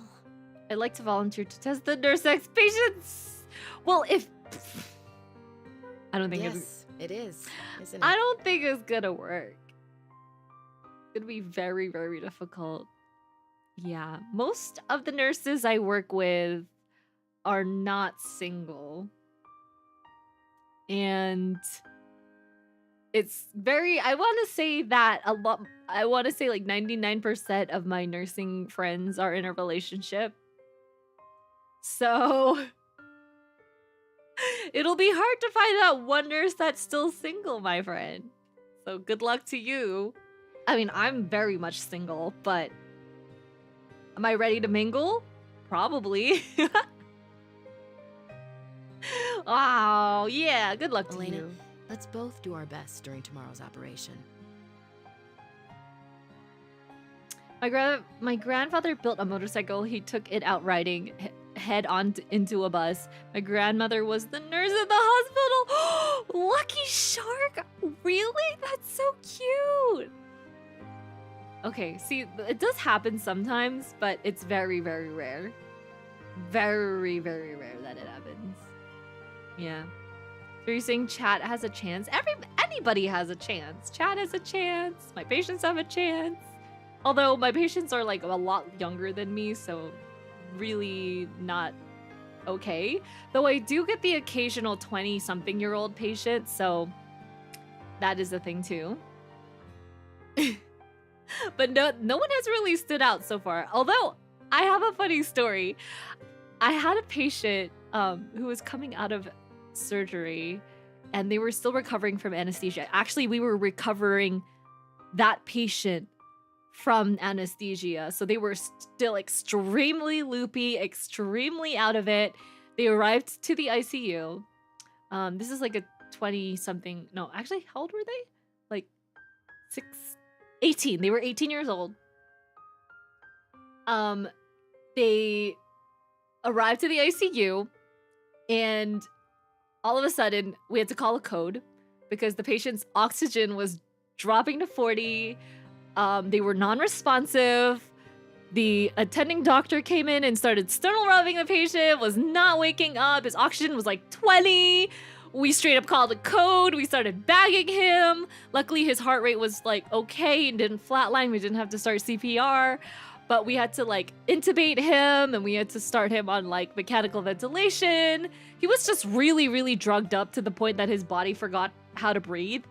I'd like to volunteer to test the nurse ex patients. Well, if... I don't think yes, It is, isn't it? I don't think it's gonna work. It's gonna be very, very difficult. Yeah, most of the nurses I work with are not single. And it's very, I want to say that a lot, I want to say like 99% of my nursing friends are in a relationship. So it'll be hard to find that one nurse that's still single, my friend. So good luck to you. I mean, I'm very much single, but am I ready to mingle? Probably. Wow, yeah, good luck to Elena, you. let's both do our best during tomorrow's operation. My grandfather built a motorcycle. He took it out riding head on into a bus. My grandmother was the nurse at the hospital. Lucky shark! Really? That's so cute. Okay, see, it does happen sometimes, but it's very, very rare. Very, very rare that it happens. Yeah. So you're saying chat has a chance? Anybody has a chance. Chat has a chance. My patients have a chance. Although my patients are like a lot younger than me, so really not okay. Though I do get the occasional 20-something-year-old patient, so that is a thing too. But no one has really stood out so far. Although I have a funny story. I had a patient who was coming out of surgery and they were still recovering from anesthesia. Actually, we were recovering that patient from anesthesia. So they were still extremely loopy, extremely out of it. They arrived to the ICU. This is like a 20-something. No, actually, how old were they? Like 18. They were 18 years old. They arrived to the ICU and all of a sudden we had to call a code because the patient's oxygen was dropping to 40. They were non-responsive. The attending doctor came in and started sternal rubbing the patient, was not waking up. His oxygen was like 20. We straight up called a code. We started bagging him. Luckily, his heart rate was like okay and didn't flatline. We didn't have to start CPR. But we had to like intubate him and we had to start him on like mechanical ventilation. He was just really, really drugged up to the point that his body forgot how to breathe.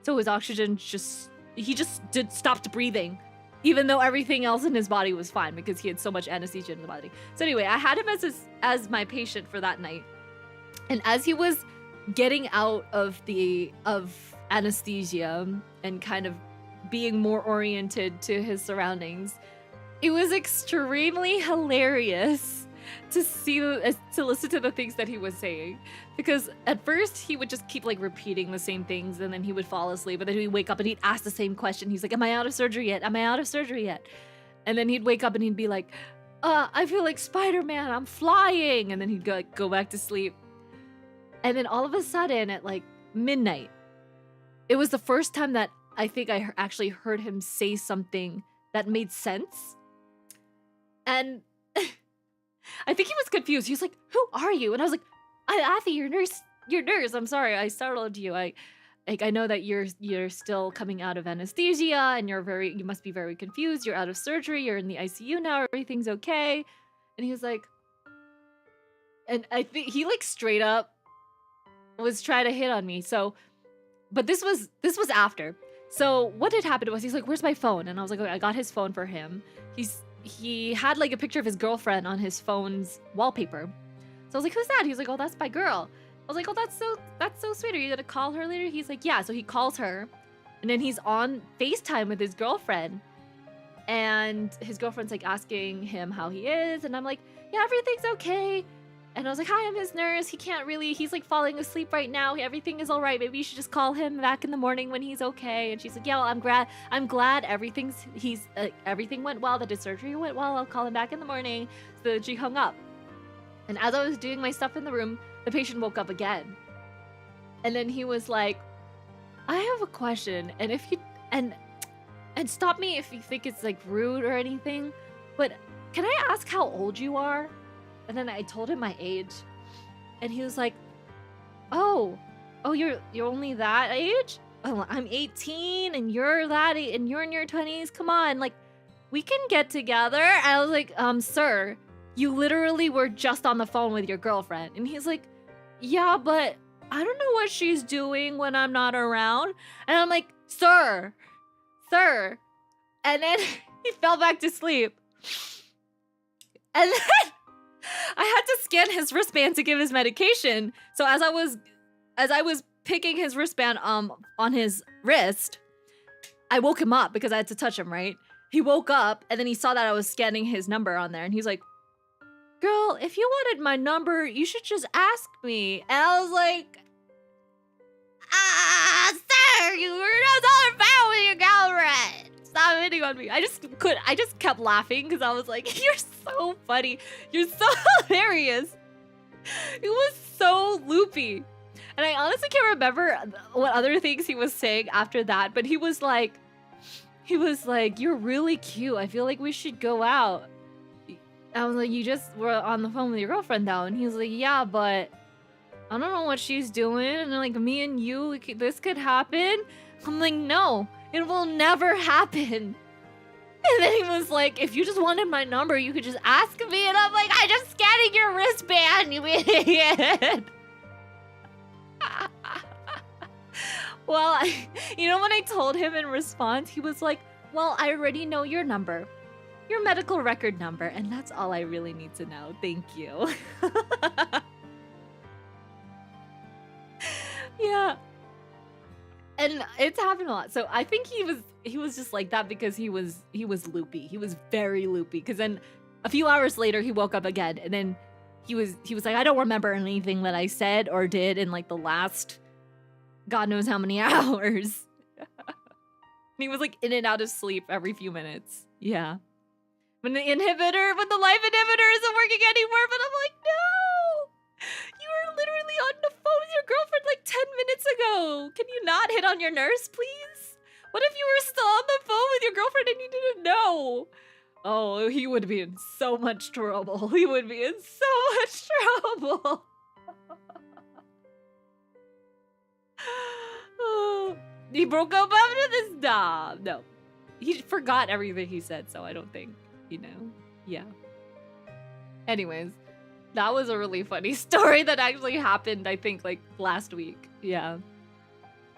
So his oxygen stopped breathing, even though everything else in his body was fine because he had so much anesthesia in the body. So anyway, I had him as my patient for that night. And as he was getting out of anesthesia and kind of being more oriented to his surroundings, it was extremely hilarious to listen to the things that he was saying. Because at first he would just keep like repeating the same things and then he would fall asleep, but then he'd wake up and he'd ask the same question. He's like, am I out of surgery yet? Am I out of surgery yet? And then he'd wake up and he'd be like, I feel like Spider-Man, I'm flying. And then he'd go back to sleep. And then all of a sudden at like midnight, it was the first time that I think I actually heard him say something that made sense. And I think he was confused. He was like, who are you? And I was like, Athy, your nurse. I'm sorry, I startled you. I know that you're still coming out of anesthesia and you must be very confused. You're out of surgery. You're in the ICU now. Everything's okay. And he was like, and I think he like straight up was trying to hit on me. So, but this was after. So what had happened was he's like, where's my phone? And I was like, okay, I got his phone for him. He had like a picture of his girlfriend on his phone's wallpaper. So I was like, who's that? He's like, oh, that's my girl. I was like, oh, that's so sweet. Are you gonna call her later? He's like, yeah. So he calls her and then he's on FaceTime with his girlfriend. And his girlfriend's like asking him how he is. And I'm like, yeah, everything's okay. And I was like, hi, I'm his nurse. He's like falling asleep right now. Everything is all right. Maybe you should just call him back in the morning when he's okay. And she's like, yeah, well, I'm glad everything went well, that his surgery went well. I'll call him back in the morning. So then she hung up. And as I was doing my stuff in the room, the patient woke up again. And then he was like, I have a question. And if you, and stop me if you think it's like rude or anything, but can I ask how old you are? And then I told him my age. And he was like, oh, oh, you're only that age? Oh, I'm 18 and you're that age, and you're in your 20s. Come on, like, we can get together. And I was like, sir, you literally were just on the phone with your girlfriend. And he's like, yeah, but I don't know what she's doing when I'm not around. And I'm like, sir. And then he fell back to sleep. And then I had to scan his wristband to give his medication. So as I was picking his wristband on his wrist, I woke him up because I had to touch him, right? He woke up and then he saw that I was scanning his number on there and he's like, girl, if you wanted my number, you should just ask me. And I was like, sir, you were not on the phone with your girlfriend. Stop hitting on me. I just kept laughing because I was like, you're so funny. You're so hilarious. It was so loopy. And I honestly can't remember what other things he was saying after that, but he was like, you're really cute. I feel like we should go out. I was like, you just were on the phone with your girlfriend though. And he was like, yeah, but I don't know what she's doing. And like, me and you, this could happen. I'm like, no, it will never happen. And then he was like, if you just wanted my number, you could just ask me. And I'm like, I just scanning your wristband, you idiot. Well, you know, when I told him in response, he was like, well, I already know your number, your medical record number, and that's all I really need to know. Thank you. Yeah. And it's happened a lot. So I think he was just like that because he was loopy. He was very loopy. Because then a few hours later, he woke up again, and then he was like, I don't remember anything that I said or did in like the last God knows how many hours. He was like in and out of sleep every few minutes. Yeah. When the life inhibitor isn't working anymore, but I'm like, no! You were literally on the phone with your girlfriend like 10 minutes ago. Can you not hit on your nurse, please? What if you were still on the phone with your girlfriend and you didn't know? Oh, he would be in so much trouble. He would be in so much trouble. Oh, he broke up after this? Nah, no. He forgot everything he said, so I don't think, you know. Yeah. Anyways, that was a really funny story that actually happened, I think, like, last week. Yeah.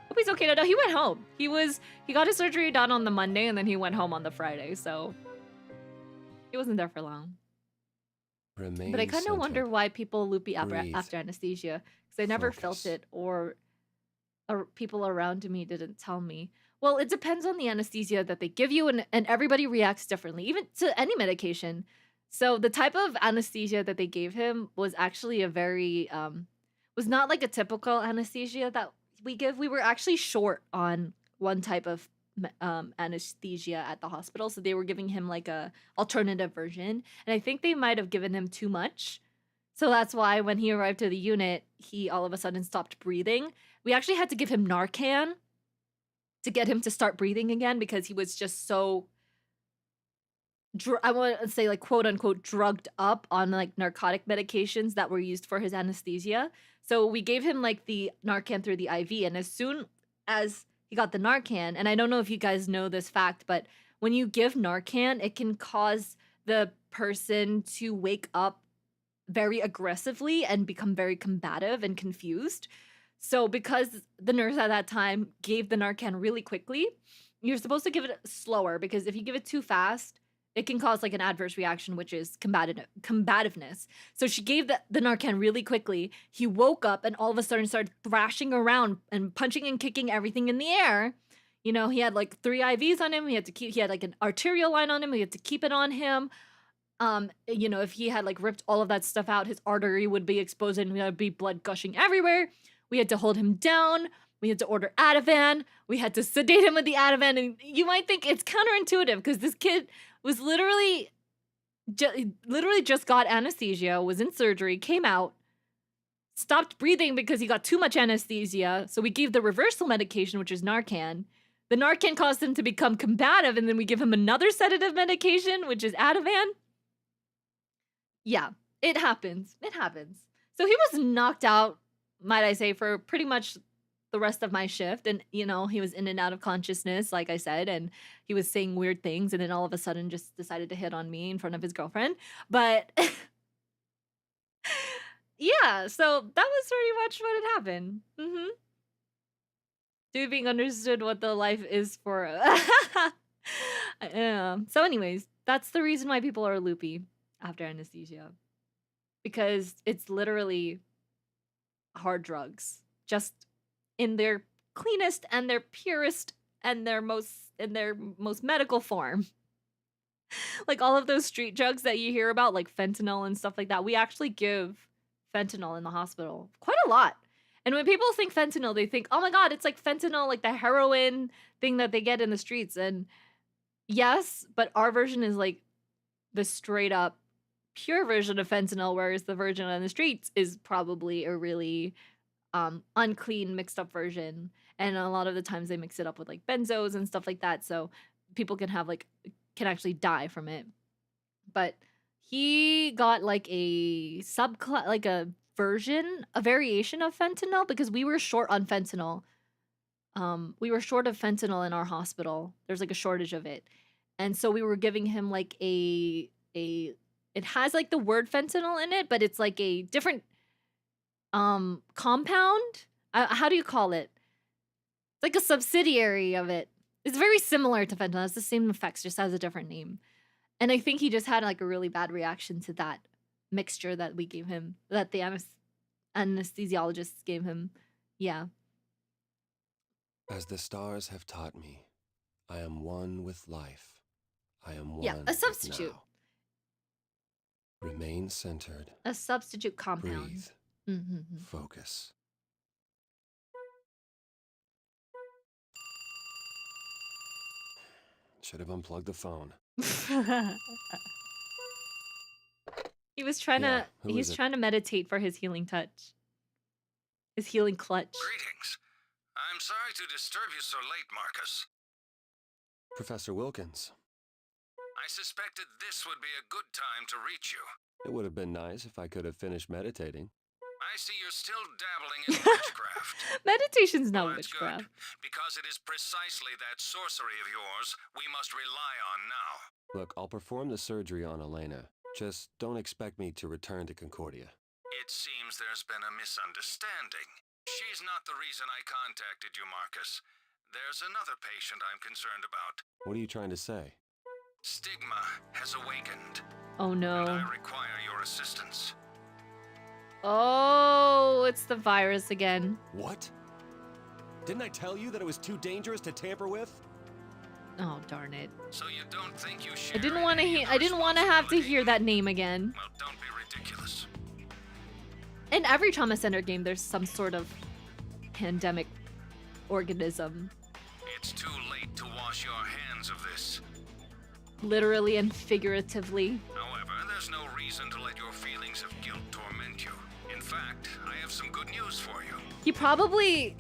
Hope he's okay. No, he went home. He got his surgery done on the Monday, and then he went home on the Friday, so he wasn't there for long. But I kind of wonder why people loopy after anesthesia, because I never felt it, or people around me didn't tell me. Well, it depends on the anesthesia that they give you, and everybody reacts differently, even to any medication. So the type of anesthesia that they gave him was actually a very, was not like a typical anesthesia that we give. We were actually short on one type of anesthesia at the hospital, so they were giving him like a alternative version, and I think they might have given him too much. So that's why when he arrived to the unit, he all of a sudden stopped breathing. We actually had to give him Narcan to get him to start breathing again because he was just so, I want to say like quote unquote drugged up on like narcotic medications that were used for his anesthesia. So we gave him like the Narcan through the IV, and as soon as he got the Narcan, and I don't know if you guys know this fact, but when you give Narcan, it can cause the person to wake up very aggressively and become very combative and confused. So because the nurse at that time gave the Narcan really quickly, you're supposed to give it slower, because if you give it too fast, it can cause like an adverse reaction, which is combativeness. So she gave the Narcan really quickly. He woke up and all of a sudden started thrashing around and punching and kicking everything in the air. You know, he had like 3 IVs on him. He had like an arterial line on him. We had to keep it on him. You know, if he had like ripped all of that stuff out, his artery would be exposed and there would be blood gushing everywhere. We had to hold him down. We had to order Ativan. We had to sedate him with the Ativan. And you might think it's counterintuitive because this kid was literally just got anesthesia, was in surgery, came out, stopped breathing because he got too much anesthesia. So we gave the reversal medication, which is Narcan. The Narcan caused him to become combative, and then we give him another sedative medication, which is Ativan. Yeah, it happens. It happens. So he was knocked out, might I say, for pretty much the rest of my shift, and you know, he was in and out of consciousness, like I said, and he was saying weird things, and then all of a sudden just decided to hit on me in front of his girlfriend. But yeah, so that was pretty much what had happened. Dude being understood what the life is for. So anyways, that's the reason why people are loopy after anesthesia. Because it's literally hard drugs. Just in their cleanest and their purest and their most medical form. Like all of those street drugs that you hear about, like fentanyl and stuff like that. We actually give fentanyl in the hospital quite a lot. And when people think fentanyl, they think, oh my God, it's like fentanyl, like the heroin thing that they get in the streets. And yes, but our version is like the straight up pure version of fentanyl, whereas the version on the streets is probably a really unclean mixed up version. And a lot of the times they mix it up with like benzos and stuff like that. So people can actually die from it. But he got like a variation of fentanyl, because we were short on fentanyl. We were short of fentanyl in our hospital. There's like a shortage of it. And so we were giving him like it has like the word fentanyl in it, but it's like a different compound. How do you call it? It's like a subsidiary of it. It's very similar to fentanyl. It's the same effects, just has a different name. And I think he just had like a really bad reaction to that mixture that we gave him, that the anesthesiologists gave him. Yeah. As the stars have taught me, I am one with life. I am one. Yeah, a substitute. Now. Remain centered. A substitute compound. Breathe. Focus. Should have unplugged the phone. He was trying to meditate for his healing touch. His healing clutch. Greetings. I'm sorry to disturb you so late, Marcus. Professor Wilkins. I suspected this would be a good time to reach you. It would have been nice if I could have finished meditating. I see you're still dabbling in witchcraft. Meditation's not Well, that's witchcraft. good, because it is precisely that sorcery of yours we must rely on now. Look, I'll perform the surgery on Elena. Just don't expect me to return to Concordia. It seems there's been a misunderstanding. She's not the reason I contacted you, Marcus. There's another patient I'm concerned about. What are you trying to say? Stigma has awakened. Oh no. And I require your assistance. Oh, it's the virus again. What? Didn't I tell you that it was too dangerous to tamper with? Oh, darn it. So you don't think you should? I didn't want to have to hear that name again. Well, don't be ridiculous. In every Trauma Center game, there's some sort of pandemic organism. It's too late to wash your hands of this. Literally and figuratively. However, there's no reason to let your feelings of guilt torment you. In fact, I have some good news for you. He probably...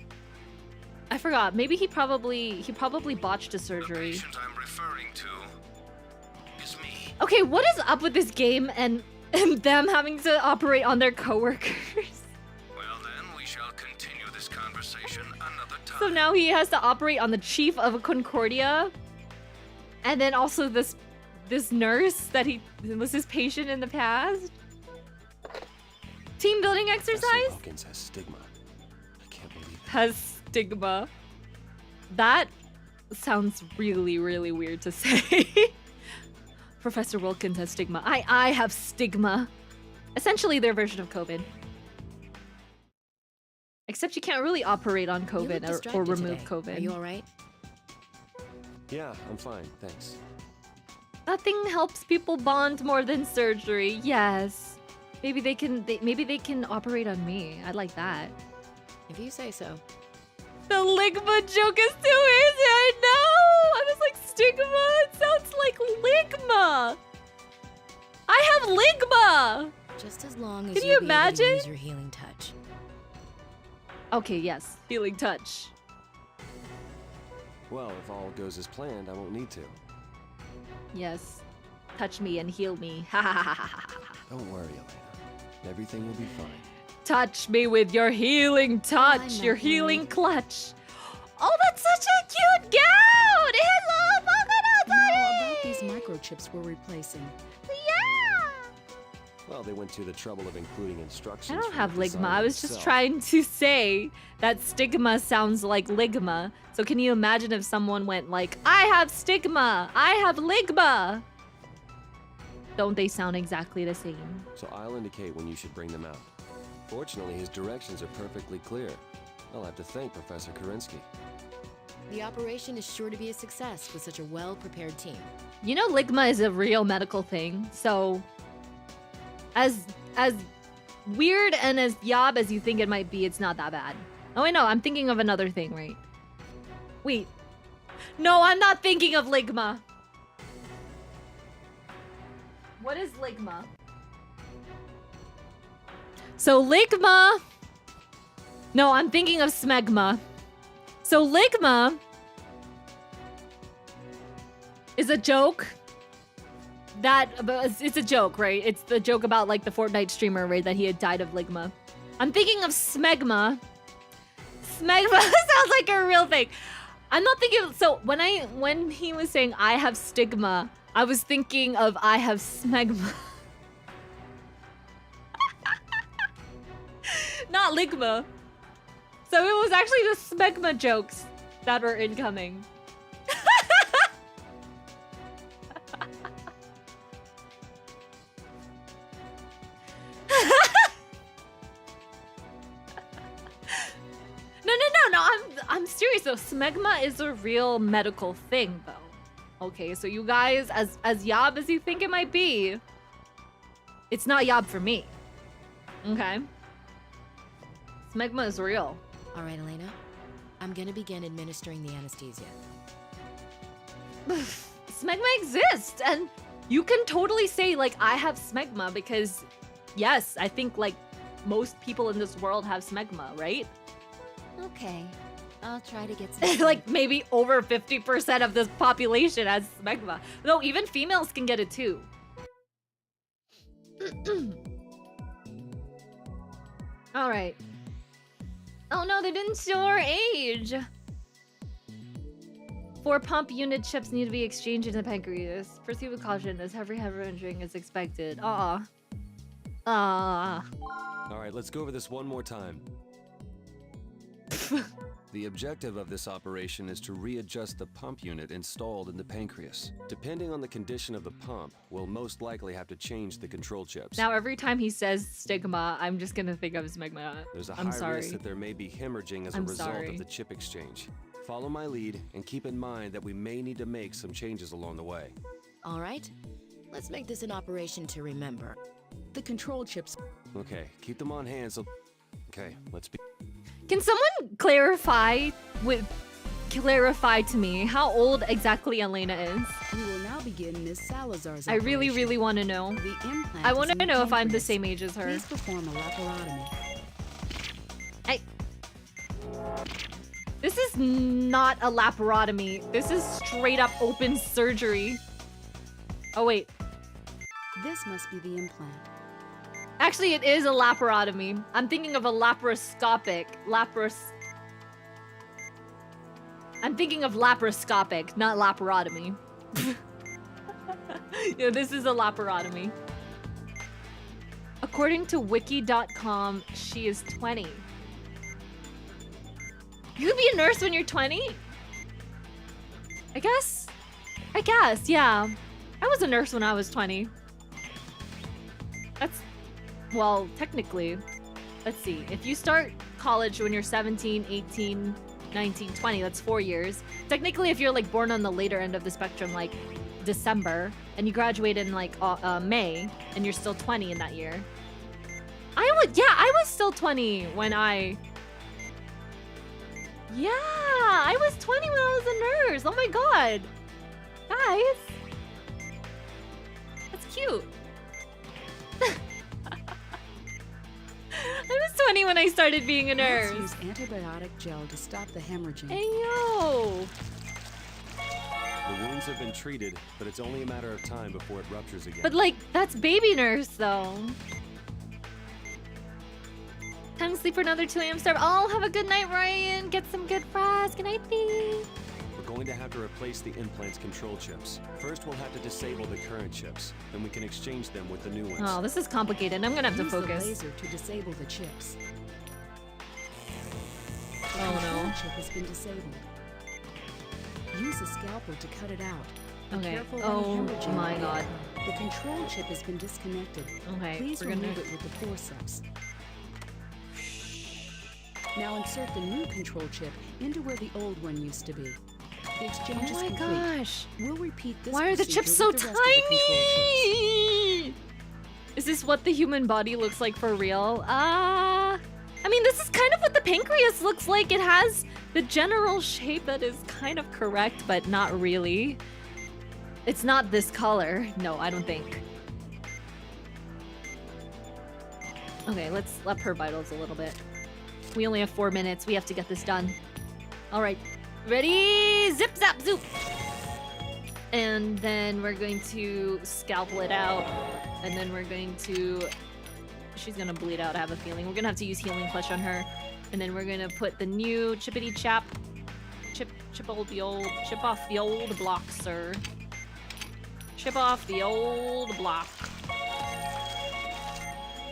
I forgot. Maybe he probably botched a surgery. The patient I'm referring to is me. Okay, what is up with this game and them having to operate on their coworkers? Well then, we shall continue this conversation another time. So now he has to operate on the chief of Concordia, and then also this nurse that he was his patient in the past. Team building exercise? Professor Wilkins has stigma. I can't believe it. Has stigma. That sounds really, really weird to say. Professor Wilkins has stigma. I have stigma. Essentially their version of COVID. Except you can't really operate on COVID or remove today. COVID. Are you alright? Yeah, I'm fine, thanks. Nothing helps people bond more than surgery. Yes. Maybe they can operate on me. I'd like that. If you say so. The Ligma joke is too easy, I know! I was like, stigma? It sounds like Ligma! I have Ligma! Just as long as Can you imagine? Use your healing touch. Okay, yes. Healing touch. Well, if all goes as planned, I won't need to. Yes. Touch me and heal me. Ha ha ha ha ha. Don't worry, Elena. Everything will be fine. Touch me with your healing touch, I'm your not healing worried. clutch. Oh, that's such a cute gown! Hello, Now, about these Buddy! microchips we're replacing. Yeah! Well, they went to the trouble of including I instructions. don't from have the ligma. designer I was just himself. trying to say that stigma sounds like ligma. So can you imagine if someone went like, I have stigma, I have ligma? Don't they sound exactly the same? So I'll indicate when you should bring them out. Fortunately, his directions are perfectly clear. I'll have to thank Professor Kerensky. The operation is sure to be a success with such a well-prepared team. You know, ligma is a real medical thing. So as weird and as yob as you think it might be, it's not that bad. Oh, wait, no, I'm thinking of another thing, right? Wait. No, I'm not thinking of ligma. What is ligma? So ligma... No, I'm thinking of smegma. So ligma is a joke that... It's a joke, right? It's the joke about like the Fortnite streamer, right? That he had died of ligma. I'm thinking of smegma. Smegma sounds like a real thing. I'm not thinking of... So when he was saying I have stigma, I was thinking of I have smegma. Not ligma. So it was actually the smegma jokes that were incoming. No, I'm serious though. Smegma is a real medical thing though. Okay, so you guys, as yob as you think it might be, it's not yob for me. Okay. Smegma is real. All right, Elena. I'm gonna begin administering the anesthesia. Smegma exists, and you can totally say like I have smegma because yes, I think like most people in this world have smegma, right? Okay, I'll try to get some. Like maybe over 50% of this population has smegma. No, even females can get it too. All right. Oh no, they didn't show our age. 4 pump unit chips need to be exchanged into the pancreas. Proceed with caution as heavy hemorrhaging is expected. All right, let's go over this one more time. The objective of this operation is to readjust the pump unit installed in the pancreas. Depending on the condition of the pump, we'll most likely have to change the control chips. Now every time he says stigma, I'm just gonna think of smegma. There's a I'm high sorry. risk that there may be hemorrhaging as a I'm result sorry. of the chip exchange. Follow my lead and keep in mind that we may need to make some changes along the way. All right? Let's make this an operation to remember. The control chips. Okay, keep them on hand so... Okay, let's be... Can someone clarify to me how old exactly Elena is? We will now begin Miss Salazar's I really, operation. really want to know. The implant I is want in to know if I'm the pancreas. same age as her. Please perform a laparotomy. This is not a laparotomy. This is straight up open surgery. Oh, wait. This must be the implant. Actually, it is a laparotomy. I'm thinking of a laparoscopic. I'm thinking of laparoscopic, not laparotomy. Yeah, this is a laparotomy. According to wiki.com, she is 20. You could be a nurse when you're 20? I guess, yeah. I was a nurse when I was 20. That's, well, technically, let's see. If you start college when you're 17, 18, 19, 20, that's 4 years. Technically, if you're like born on the later end of the spectrum, like December, and you graduate in like May, and you're still 20 in that year. I was still 20 when I... Yeah, I was 20 when I was a nurse. Oh my god. Guys. That's cute. I was 20 when I started being a nurse. Let's use antibiotic gel to stop the hemorrhaging. Hey, yo. The wounds have been treated, but it's only a matter of time before it ruptures again. But like, that's baby nurse though. Time to sleep for another 2 a.m. start. Oh, have a good night, Ryan. Get some good rest. Good night, Thee. We're going to have to replace the implant's control chips. First, we'll have to disable the current chips. Then we can exchange them with the new ones. Oh, this is complicated. I'm gonna have to Use focus. the laser to disable the chips. The Oh, control no. chip has been disabled. Use a scalpel to cut it out. Be Okay. careful Oh when hemorrhaging. my god. The control chip has been disconnected. Okay, Please we're gonna- remove it with the forceps. Now insert the new control chip into where the old one used to be. The exchange Oh is my complete. gosh. We'll repeat this Why are the procedure chips so with the rest of the control chips. tiny? Is this what the human body looks like for real? I mean, this is kind of what the pancreas looks like. It has the general shape that is kind of correct, but not really. It's not this color. No, I don't think. Okay, let's up her vitals a little bit. We only have 4 minutes. We have to get this done. All right. Ready? Zip, zap, zoop. And then we're going to scalpel it out. And then we're going to... She's going to bleed out, I have a feeling. We're going to have to use Healing Clutch on her. And then we're going to put the new chippity chap. Chip off the old block, sir. Chip off the old block.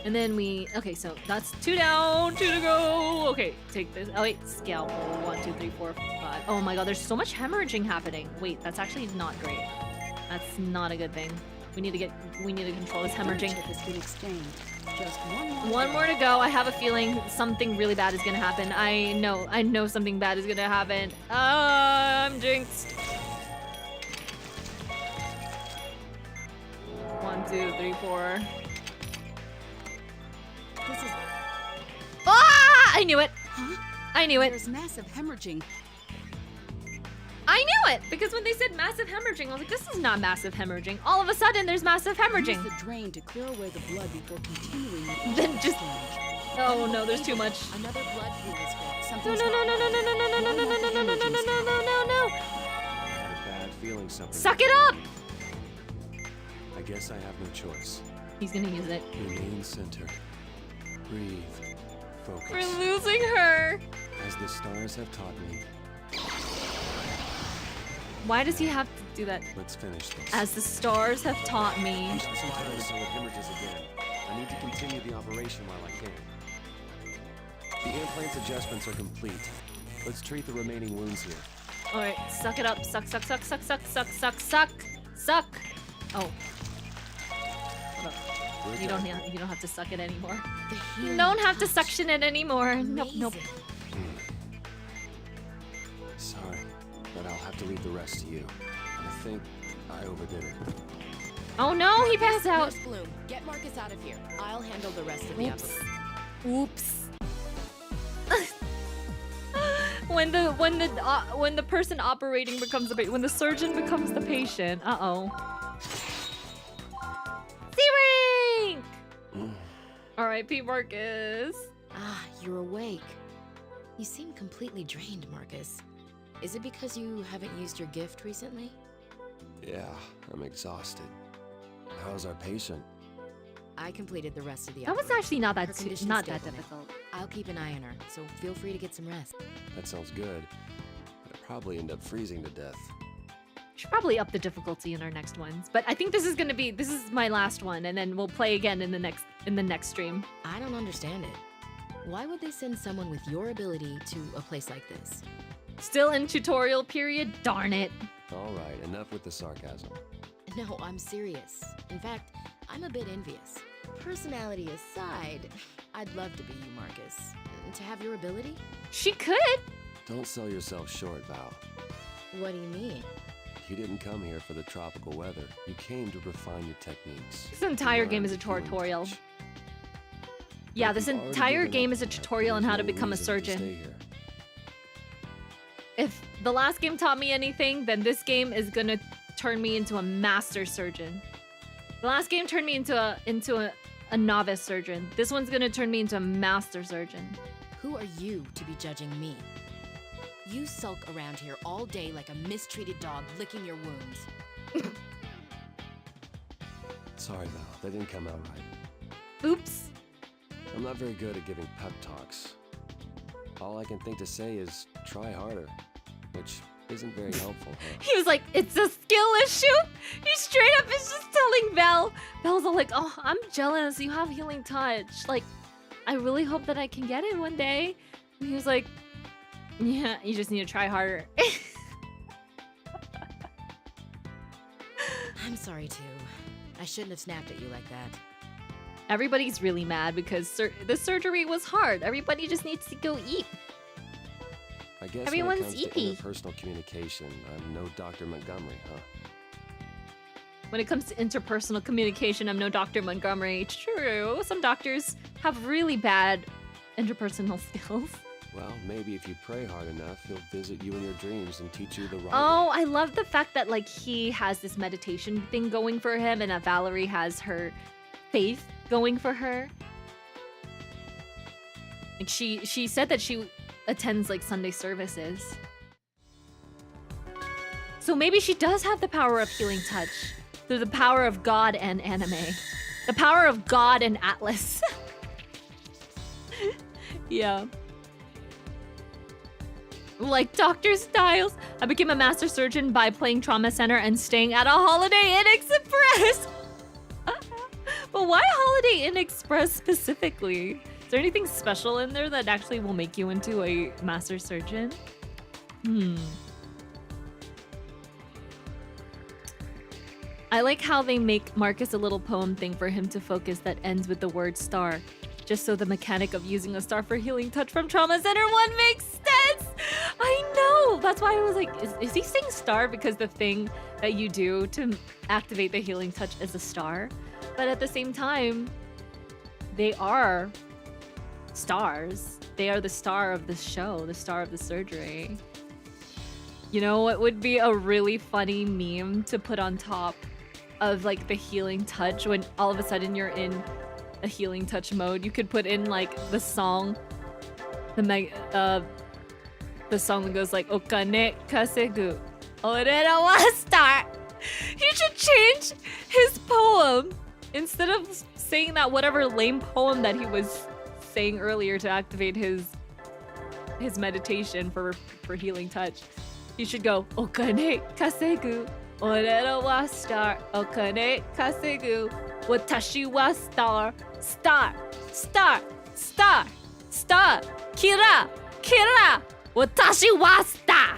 And then we... Okay, so that's 2 down, 2 to go. Okay, take this. Oh, wait. Scalpel. 1, 2, 3, 4, 5. Oh my god, there's so much hemorrhaging happening. Wait, that's actually not great. That's not a good thing. We need to control this hemorrhaging. Chip has been exchanged. Just One more to go. I have a feeling something really bad is gonna happen. I know something bad is gonna happen. I'm jinxed. 1, 2, 3, 4. This is... Ah! I knew it. Huh? I knew it. There's massive hemorrhaging. I knew it because when they said massive hemorrhaging, I was like, this is not massive hemorrhaging. All of a sudden, there's massive hemorrhaging. Use the drain to clear away the blood before continuing with each Then just... exchange. Oh no, there's too much. Another blood pool is full. No, Something's no, no, wrong. no, no, no, no, no, no, no, no, no, no, no, no, no, no, no. I had a bad feeling something. Suck it up! I guess I have no choice. He's gonna use it. Remain centered. Breathe. Focus. We're losing her. As the stars have taught me, Why does he have to do that? let's finish this. As the stars have taught me. I'm so tired of dealing with hemorrhages again. I need to continue the operation while I can. The implant's adjustments are complete. Let's treat the remaining wounds here. All right, suck it up. Suck, suck, suck, suck, suck, suck, suck, suck, suck. Oh. Hold up. We're You done. don't have to suck it anymore. The You healing don't have to touch. suction it anymore. Nope, nope. Amazing. Sorry, but I'll have to leave the rest to you. I think I overdid it. Oh no, he passed out. Nurse Bloom, get Marcus out of here. I'll handle the rest of the Oops. operation. Oops. when the person operating becomes the when the surgeon becomes the patient. Uh-oh. C-rank! R.I.P. Marcus. Ah, you're awake. You seem completely drained, Marcus. Is it because you haven't used your gift recently? Yeah, I'm exhausted. How's our patient? I completed the rest of the That was operation. actually not Her that condition's not stable that now. difficult. I'll keep an eye on her, so feel free to get some rest. That sounds good. But I'd probably end up freezing to death. Should probably up the difficulty in our next ones. But I think this is my last one, and then we'll play again in the next stream. I don't understand it. Why would they send someone with your ability to a place like this? Still in tutorial period? Darn it. All right, enough with the sarcasm. No, I'm serious. In fact, I'm a bit envious. Personality aside, I'd love to be you, Marcus. To have your ability? She could. Don't sell yourself short, Val. What do you mean? You didn't come here for the tropical weather. You came to refine your techniques. This entire You game learned is a the healing tutorial. touch. Yeah, If this you've already entire given game up, is a tutorial on there's how to no become a reason to surgeon. stay here. If the last game taught me anything, then this game is gonna turn me into a master surgeon. The last game turned me into a novice surgeon. This one's gonna turn me into a master surgeon. Who are you to be judging me? You sulk around here all day like a mistreated dog licking your wounds. Sorry, Val. That didn't come out right. Oops. I'm not very good at giving pep talks. All I can think to say is try harder, which isn't very helpful, huh? He was like, it's a skill issue? He straight up is just telling Belle. Belle's all like, oh, I'm jealous. You have healing touch. Like, I really hope that I can get it one day. And he was like, yeah, you just need to try harder. I'm sorry, too. I shouldn't have snapped at you like that. Everybody's really mad because the surgery was hard. Everybody just needs to go eat. I guess Everyone's when it comes eepy. to interpersonal communication, I'm no Dr. Montgomery, huh? When it comes to interpersonal communication, I'm no Dr. Montgomery. True, some doctors have really bad interpersonal skills. Well, maybe if you pray hard enough, he'll visit you in your dreams and teach you the right Oh, way. I love the fact that like he has this meditation thing going for him and that Valerie has her faith going for her. Like she said that she attends like Sunday services. So maybe she does have the power of healing touch through the power of God and anime. The power of God and Atlas. Yeah. Like Dr. Styles, I became a master surgeon by playing Trauma Center and staying at a Holiday Inn Express. But why Holiday Inn Express specifically? Is there anything special in there that actually will make you into a master surgeon? I like how they make Marcus a little poem thing for him to focus that ends with the word star. Just so the mechanic of using a star for healing touch from Trauma Center 1 makes sense! I know! That's why I was like, is he saying star because the thing that you do to activate the healing touch is a star? But at the same time, they are stars. They are the star of the show, the star of the surgery. You know what would be a really funny meme to put on top of like the healing touch when all of a sudden you're in a healing touch mode? You could put in like the song, the song that goes like Okane kasegu orera wa star. He should change his poem instead of saying that whatever lame poem that he was saying earlier to activate his meditation for healing touch. He should go Okane kasegu orera wa star. Okane kasegu watashi wa star. Star, star, star, star, kira, kira, watashi wa star.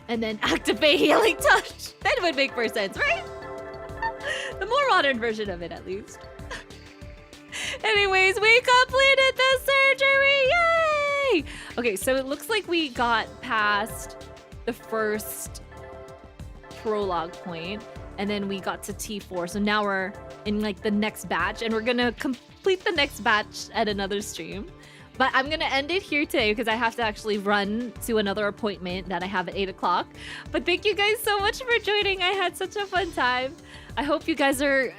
And then activate healing touch. That would make more sense, right? The more modern version of it, at least. Anyways, we completed the surgery! Yay! Okay, so it looks like we got past the first prologue point, and then we got to T4. So now we're in like the next batch, and we're gonna complete the next batch at another stream. But I'm gonna end it here today because I have to actually run to another appointment that I have at 8 o'clock. But thank you guys so much for joining. I had such a fun time. I hope you guys are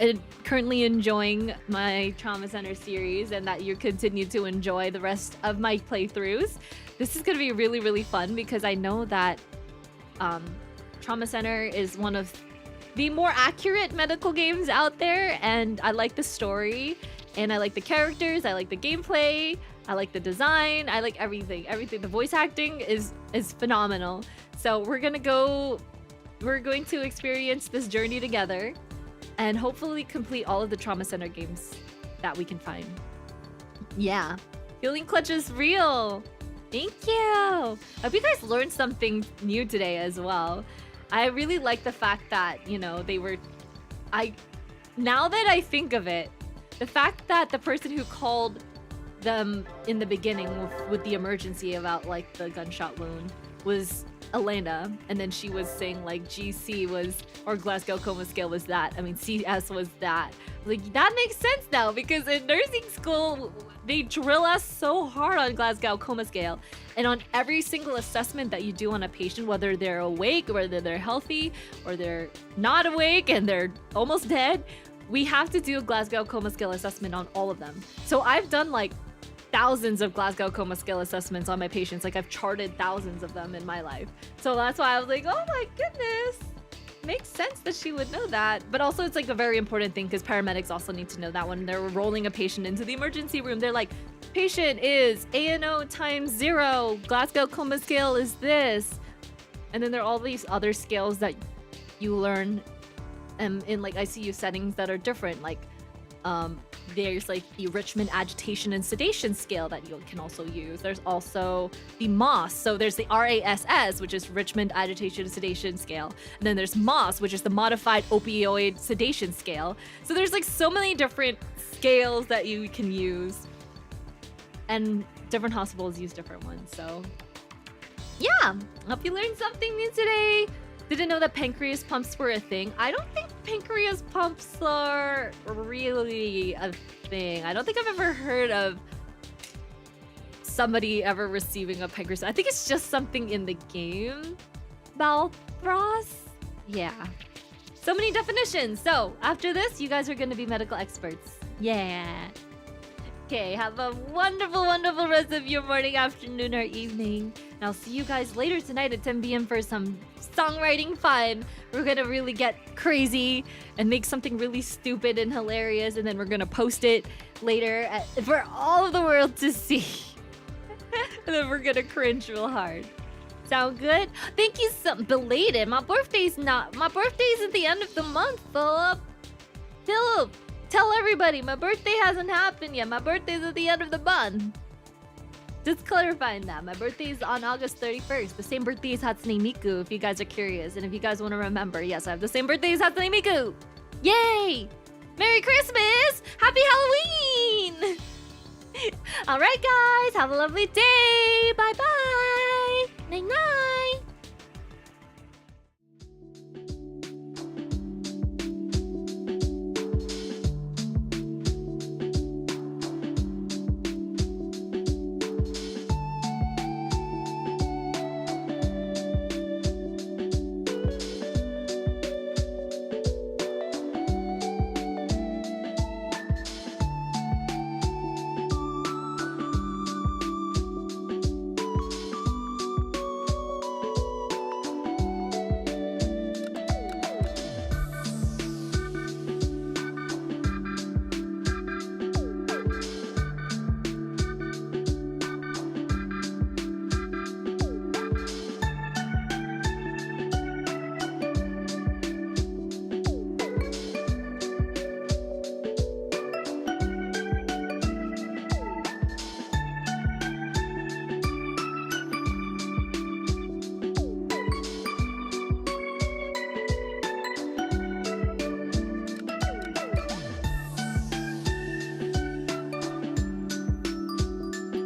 currently enjoying my Trauma Center series and that you continue to enjoy the rest of my playthroughs. This is gonna be really, really fun because I know that Trauma Center is one of the more accurate medical games out there, and I like the story, and I like the characters, I like the gameplay, I like the design, I like everything. The voice acting is phenomenal. So we're going to experience this journey together and hopefully complete all of the Trauma Center games that we can find. Yeah, Healing Clutch is real. Thank you. I hope you guys learned something new today as well. I really like the fact that, you know, now that I think of it, the fact that the person who called them in the beginning with the emergency about like the gunshot wound was Elena, and then she was saying like GC was, or Glasgow Coma Scale was that. I mean, CS was that. Like, that makes sense now because in nursing school, they drill us so hard on Glasgow Coma Scale. And on every single assessment that you do on a patient, whether they're awake, whether they're healthy, or they're not awake and they're almost dead, we have to do a Glasgow Coma Scale assessment on all of them. So I've done like thousands of Glasgow Coma Scale assessments on my patients. Like, I've charted thousands of them in my life. So that's why I was like, oh my goodness. makes sense that she would know that. But also it's like a very important thing because paramedics also need to know that when they're rolling a patient into the emergency room. They're like, patient is ANO times 0. Glasgow Coma scale is this. And then there are all these other scales that you learn in like ICU settings that are different. Like there's like the Richmond Agitation and Sedation scale that you can also use. There's also the MOSS. So there's the RASS, which is Richmond Agitation and Sedation scale. And then there's MOSS, which is the Modified Opioid Sedation scale. So there's like so many different scales that you can use. And different hospitals use different ones. So yeah, hope you learned something new today. Didn't know that pancreas pumps were a thing. I don't think pancreas pumps are really a thing. I don't think I've ever heard of somebody ever receiving a pancreas. I think it's just something in the game. Balthros? Yeah. So many definitions. So after this, you guys are going to be medical experts. Yeah. Okay, have a wonderful, wonderful rest of your morning, afternoon, or evening. And I'll see you guys later tonight at 10 p.m. for some songwriting fun. We're gonna really get crazy and make something really stupid and hilarious, and then we're gonna post it later for all of the world to see. And then we're gonna cringe real hard. Sound good? Thank you so belated. My birthday's at the end of the month, Philip. Tell everybody, my birthday hasn't happened yet. My birthday's at the end of the month. Just clarifying that. My birthday is on August 31st. The same birthday as Hatsune Miku, if you guys are curious. And if you guys want to remember, yes, I have the same birthday as Hatsune Miku. Yay! Merry Christmas! Happy Halloween! Alright, guys. Have a lovely day. Bye-bye.